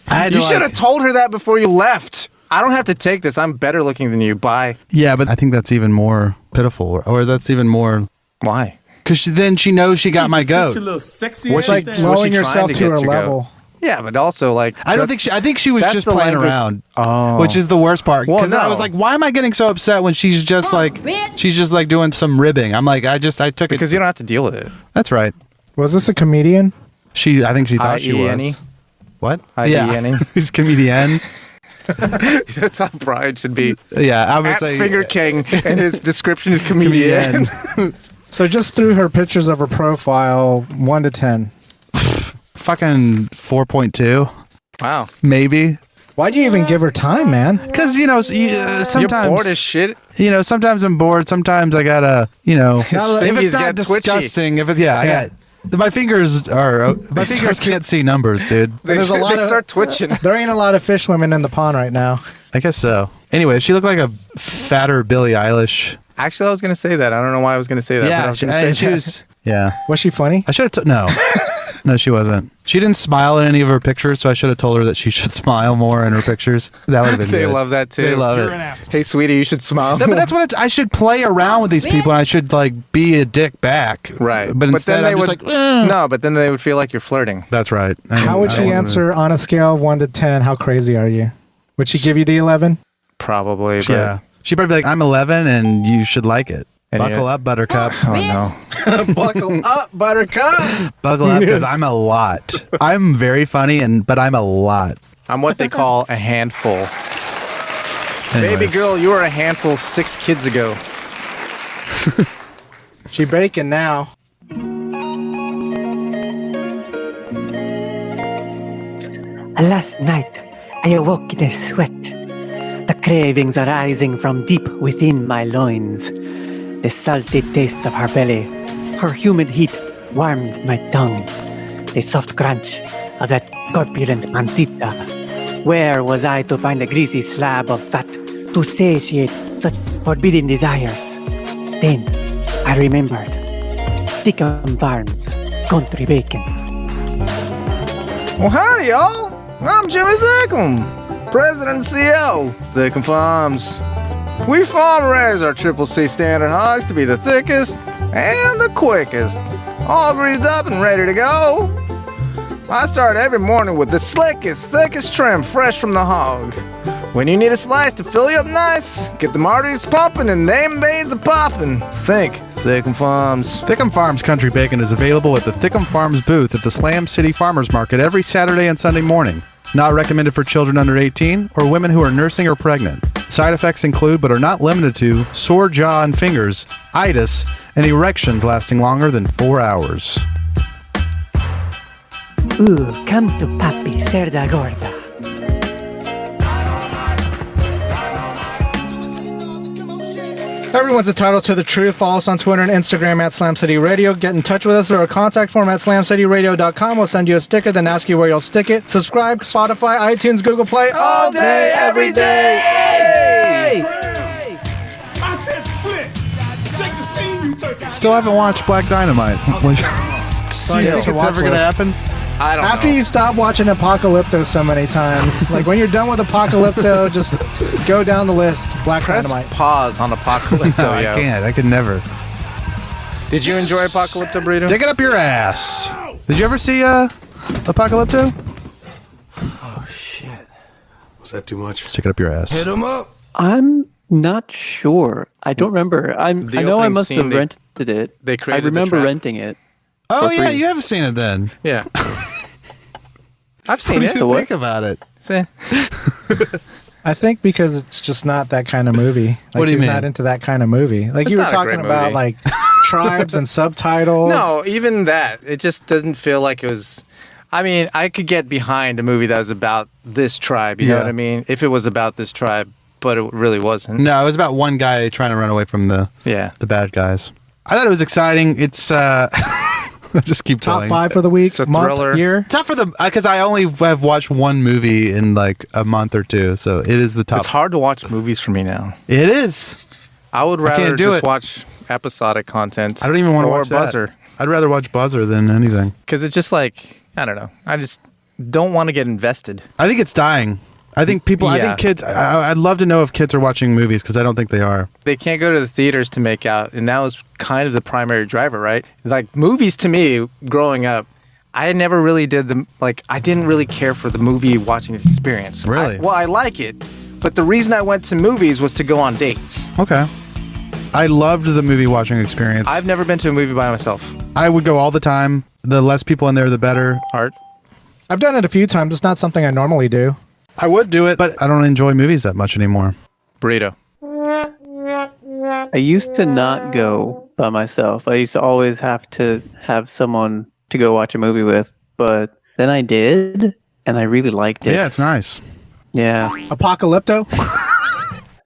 I had You to, should have told her that before you left. I don't have to take this. I'm better looking than you. Bye. Yeah, but I think that's even more pitiful, or that's even more... Why? Because then she knows she got my Sit your goat. little sexy What's ass like- down. was she Lowering trying yourself to to get her your level. Yeah, but also, like... I don't think I think she was that's just the playing language- around. Oh. Which is the worst part. Well, Because then I no. was like, why am I getting so upset when she's just like doing some ribbing? I'm like, I took it. Because you don't have to deal with it. That's right. Was this a comedian? I think she thought she I-E-N-E? was. What? I-E-N-E? Yeah. He's a comedian. That's how Brian should be. Yeah, I would At say Finger King, and his description is comedian. So just through her pictures of her profile, 1 to 10. fucking 4.2, Wow. maybe. Why'd you even give her time, man? Because, sometimes... You're bored as shit. Sometimes I'm bored. Sometimes I gotta, if it's not disgusting, my fingers can't see numbers, dude. They start twitching. There ain't a lot of fish women in the pond right now. I guess so. Anyway, she looked like a fatter Billie Eilish. Actually, I was going to say that. I don't know why I was going to say that. Yeah, she was... Yeah. Was she funny? I should have... No. No, she wasn't. She didn't smile in any of her pictures, so I should have told her that she should smile more in her pictures. That would have been They good. love that, too. They love You're it. an asshole. Hey, sweetie, you should smile. No, but that's what I should play around with these people, and I should, be a dick back. Right. But instead, I'm just like... No, but then they would feel like you're flirting. That's right. How would she answer on a scale of 1 to 10? How crazy are you? Would she give you the 11? Probably, but... Yeah. She'd probably be like, I'm 11, and you should like it. And Buckle up, Buttercup. Oh, no. Buckle up, Buttercup. Buckle up, because I'm a lot. I'm very funny, but I'm a lot. I'm what they call a handful. Anyways. Baby girl, you were a handful 6 kids ago. She baking now. Last night, I awoke in a sweat. The cravings arising from deep within my loins. The salty taste of her belly, her humid heat warmed my tongue. The soft crunch of that corpulent pancita. Where was I to find a greasy slab of fat to satiate such forbidden desires? Then I remembered Thicccum Farmz Country Bacon. Well, howdy, y'all. I'm Jimmy Thicccum, President and CEO, Thicccum Farmz. We farm raise our Triple C standard hogs to be the thickest and the quickest. All greased up and ready to go. I start every morning with the slickest, thickest trim fresh from the hog. When you need a slice to fill you up nice, get the arteries pumping and them veins a popping. Think Thicccum Farmz. Thicccum Farmz Country Bacon is available at the Thicccum Farmz booth at the Slam City Farmers Market every Saturday and Sunday morning. Not recommended for children under 18 or women who are nursing or pregnant. Side effects include, but are not limited to, sore jaw and fingers, itis, and erections lasting longer than 4 hours. Ooh, come to Papi Cerda Gorda. Everyone's entitled to the truth. Follow us on Twitter and Instagram at Slam City Radio. Get in touch with us through our contact form at slamcityradio.com. We'll send you a sticker, then ask you where you'll stick it. Subscribe, Spotify, iTunes, Google Play, all day, every day. I said split. Shake the scene, you turkey. Still haven't watched Black Dynamite. See you if to it's watch ever going to list. happen? I don't After know. you stop watching Apocalypto so many times, like when you're done with Apocalypto, just go down the list. Black Press Dynamite. pause on Apocalypto, No, I yo. can't. I could never. Did you enjoy Apocalypto, Burrito? Stick it up your ass. Did you ever see Apocalypto? Was that too much? Stick it up your ass. him up. I'm not sure. I don't remember. I know I opening must scene, have they- rented it. they I created the remember trap. renting it. Oh, for yeah, free. you have seen it then. Yeah. I've What seen do it. you think about it? See? I think because it's just not that kind of movie. Like, What do you he's mean? not into that kind of movie. Like It's you were not a talking great about, movie. like tribes and subtitles. No, even that. It just doesn't feel like it was. I mean, I could get behind a movie that was about this tribe. You know Yeah. what I mean? If it was about this tribe, but it really wasn't. No, it was about one guy trying to run away from the bad guys. I thought it was exciting. It's I'll just keep Top telling. 5 for the week, It's a month, thriller. year. Tough for the because I only have watched one movie in like a month or two, so it is the top. It's hard to watch movies for me now. It is. I would can't rather do just it. watch episodic content. I don't even want to or watch BUZZR. that. I'd rather watch BUZZR than anything. Because it's just like, I don't know. I just don't want to get invested. I think it's dying. I think people. I Yeah. think kids. I'd love to know if kids are watching movies because I don't think they are. They can't go to the theaters to make out, and that was kind of the primary driver, right? Like movies to me, growing up, I never really did the I didn't really care for the movie watching experience. Really? I like it, but the reason I went to movies was to go on dates. Okay. I loved the movie watching experience. I've never been to a movie by myself. I would go all the time. The less people in there, the better. Art? I've done it a few times. It's not something I normally do. I would do it, but I don't enjoy movies that much anymore. Burrito. I used to not go by myself. I used to always have to have someone to go watch a movie with, but then I did, and I really liked it. Yeah, it's nice. Yeah. Apocalypto?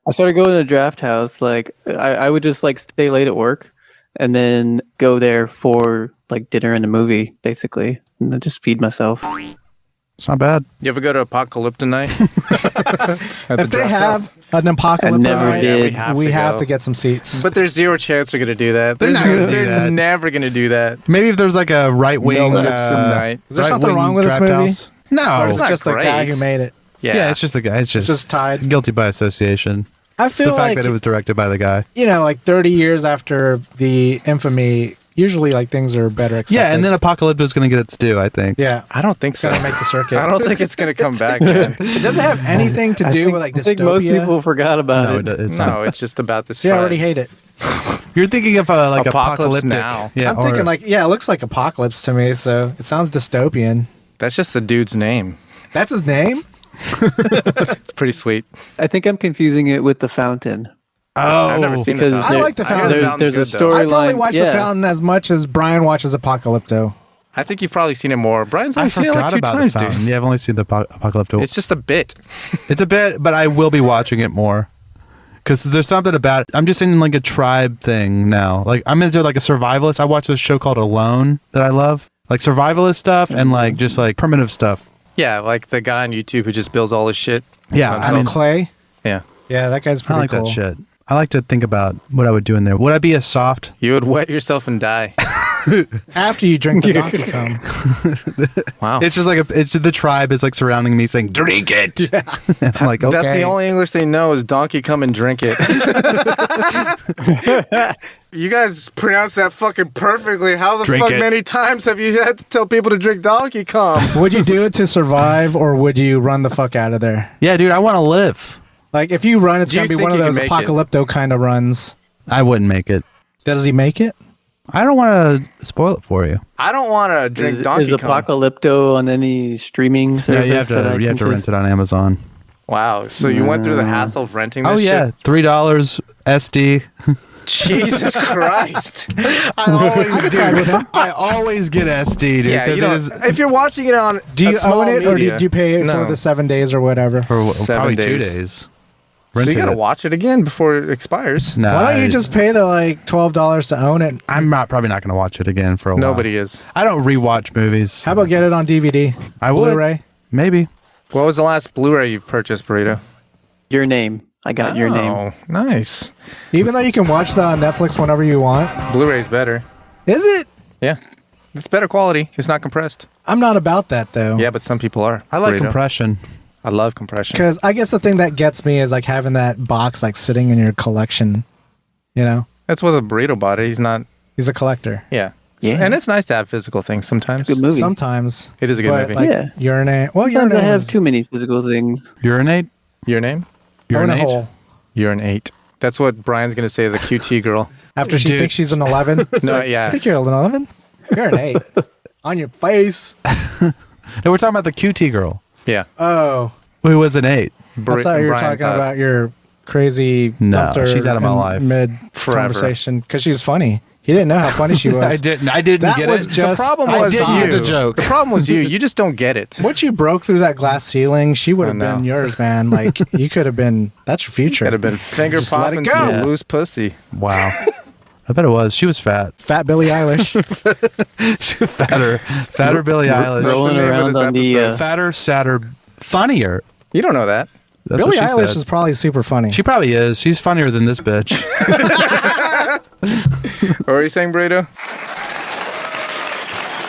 I started going to the draft house. Like I would just like stay late at work and then go there for like dinner and a movie, basically, and then just feed myself. It's not bad. You ever go to Apocalypto night? If they have an Apocalypto night, we have to get some seats. But there's zero chance they're going to do that. They're never going to do that. Maybe if there's like a right-wing night. Is there something wrong with this movie? House? No. Or it's just the guy who made it. Yeah, it's just the guy. It's just tied. Guilty by association. I feel the fact that it was directed by the guy. You know, like 30 years after the infamy, usually like things are better accepted. Yeah, and then Apocalypto is going to get its due, I think. Yeah. I don't think so. It's going to make the circuit. I don't think it's going to come back, man. It doesn't have anything to do with like dystopia. I think most people forgot about it. It's just about this. See, I already hate it. You're thinking of like Apocalypse apocalyptic. Now. Yeah, I'm thinking like, yeah, it looks like Apocalypse to me, so it sounds dystopian. That's just the dude's name. That's his name? It's pretty sweet. I think I'm confusing it with The Fountain. Oh, I've never seen because The Fountain. I like The Fountain. There's a storyline. I probably watch The Fountain as much as Brian watches Apocalypto. I think you've probably seen it more. Brian's only seen it like 2 times, dude. Yeah, I've only seen the Apocalypto. It's just a bit. It's a bit, but I will be watching it more. Because there's something about it. I'm just in like a tribe thing now. Like I'm into like a survivalist. I watch this show called Alone that I love. Like survivalist stuff and like just like primitive stuff. Yeah, like the guy on YouTube who just builds all his shit. Yeah, I mean Clay. Yeah. Yeah, that guy's pretty I like cool. that shit. I like to think about what I would do in there. Would I be a soft? You would wet yourself and die. After you drink the donkey cum. Wow. It's just like the tribe is like surrounding me saying, drink it. Yeah. I'm like, okay. That's the only English they know is donkey come and drink it. You guys pronounce that fucking perfectly. How the Drink fuck it. many times have you had to tell people to drink donkey cum? Would you do it to survive or would you run the fuck out of there? Yeah, dude, I want to live. Like if you run, it's Do going to you be one of think you those can make it? Apocalypto kind of runs. I wouldn't make it. Does he make it? I don't want to spoil it for you. I don't want to drink Is donkey cum. Apocalypto on any streaming service? No, you have to rent it on Amazon. Wow. So you went through the hassle of renting this Oh yeah, shit? $3 SD. Jesus Christ. I always get SD, dude. Yeah, you because don't, if you're watching it on Do you own it or media, did you pay it no. for the 7 days or whatever? for 7 probably 2 days. days. So you Rented gotta it. watch it again before it expires. No, Why don't you just pay the like $12 to own it? I'm probably not going to watch it again for a while. Nobody is. I don't rewatch movies. How about get it on DVD? I would. Blu-ray? Maybe. What was the last Blu-ray you've purchased, Burrito? Your Name. I got Your Name. Oh, nice. Even though you can watch that on Netflix whenever you want. Blu-ray's better. Is it? Yeah. It's better quality. It's not compressed. I'm not about that though. Yeah, but some people are. I like Burrito. compression. I love compression. Because I guess the thing that gets me is like having that box like sitting in your collection. You know? That's what a Burrito bought it. He's not... He's a collector. Yeah. Yeah. And it's nice to have physical things sometimes. Good movie. Sometimes. It is a good But, movie. Like, Yeah. Urinate. Well, Sometimes urinate I have is too many physical things. Urinate? Your name? own a Urinate? hole. Urinate. That's what Brian's going to say to the QT girl. After she Dude. thinks she's an 11. No, I yeah. think you're an 11. You're an 8. On your face. No, we're talking about the QT girl Yeah. Oh. who was an 8. I thought you were talking about your crazy No, dumped her she's out of my in life. mid Forever. conversation because she's funny. He didn't know how funny she was. I didn't That get was it. just- The problem I was didn't you. get the joke. The problem was you. You just don't get it. Once you broke through that glass ceiling, she would have I know. been yours, man. Like you could have been. That's your future. Could have been finger Just let popping it some go. loose pussy. Wow. I bet it was. She was fat. Fat Billie Eilish. Fatter Billie Eilish. Rolling the name of around this on the... Fatter, sadder, funnier. You don't know that. That's Billie what she Eilish said. is probably super funny. She probably is. She's funnier than this bitch. What were you saying, Burrito?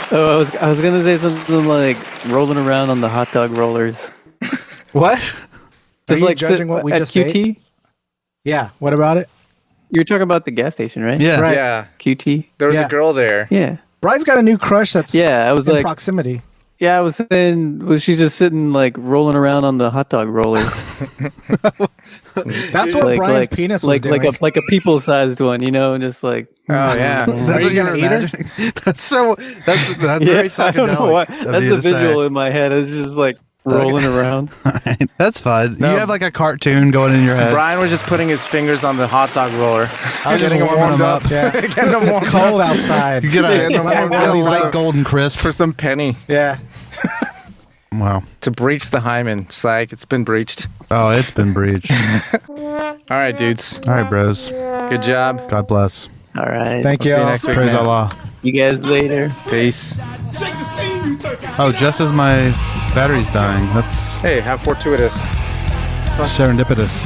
Oh, I was gonna say something like rolling around on the hot dog rollers. What? Are Just you like judging what we at just QT. ate? Yeah. What about it? You were talking about the gas station, right? Yeah. Right. Yeah. QT. There was Yeah. a girl there. Yeah. Brian's got a new crush that's Yeah. I was in like, proximity. yeah. I was saying, was she just sitting like rolling around on the hot dog rollers? That's what Brian's penis was doing. like a people-sized one, you know, and just like. Oh, yeah. That's you what you're gonna eat her? imagining. That's so. That's Yeah, very I don't know why. psychedelic. of That's you the to say. visual in my head. It's just like rolling around. Alright, that's fun. No. You have like a cartoon going in your head. Brian was just putting his fingers on the hot dog roller. I was just Getting him warming warmed them up. Yeah. Getting him It's warmed cold up outside. You get a, Yeah, get a no, light no, golden crisp. for some penny. Yeah. Wow. To breach the hymen. Psych, it's been breached. Oh, it's been breached. All right, dudes. All right, bros. Good job. God bless. All right. Thank you. See you next week. Praise man. Allah. You guys later. Peace. Shake the scene, you turkey. Oh, just as my battery's dying. That's Hey, how fortuitous. serendipitous.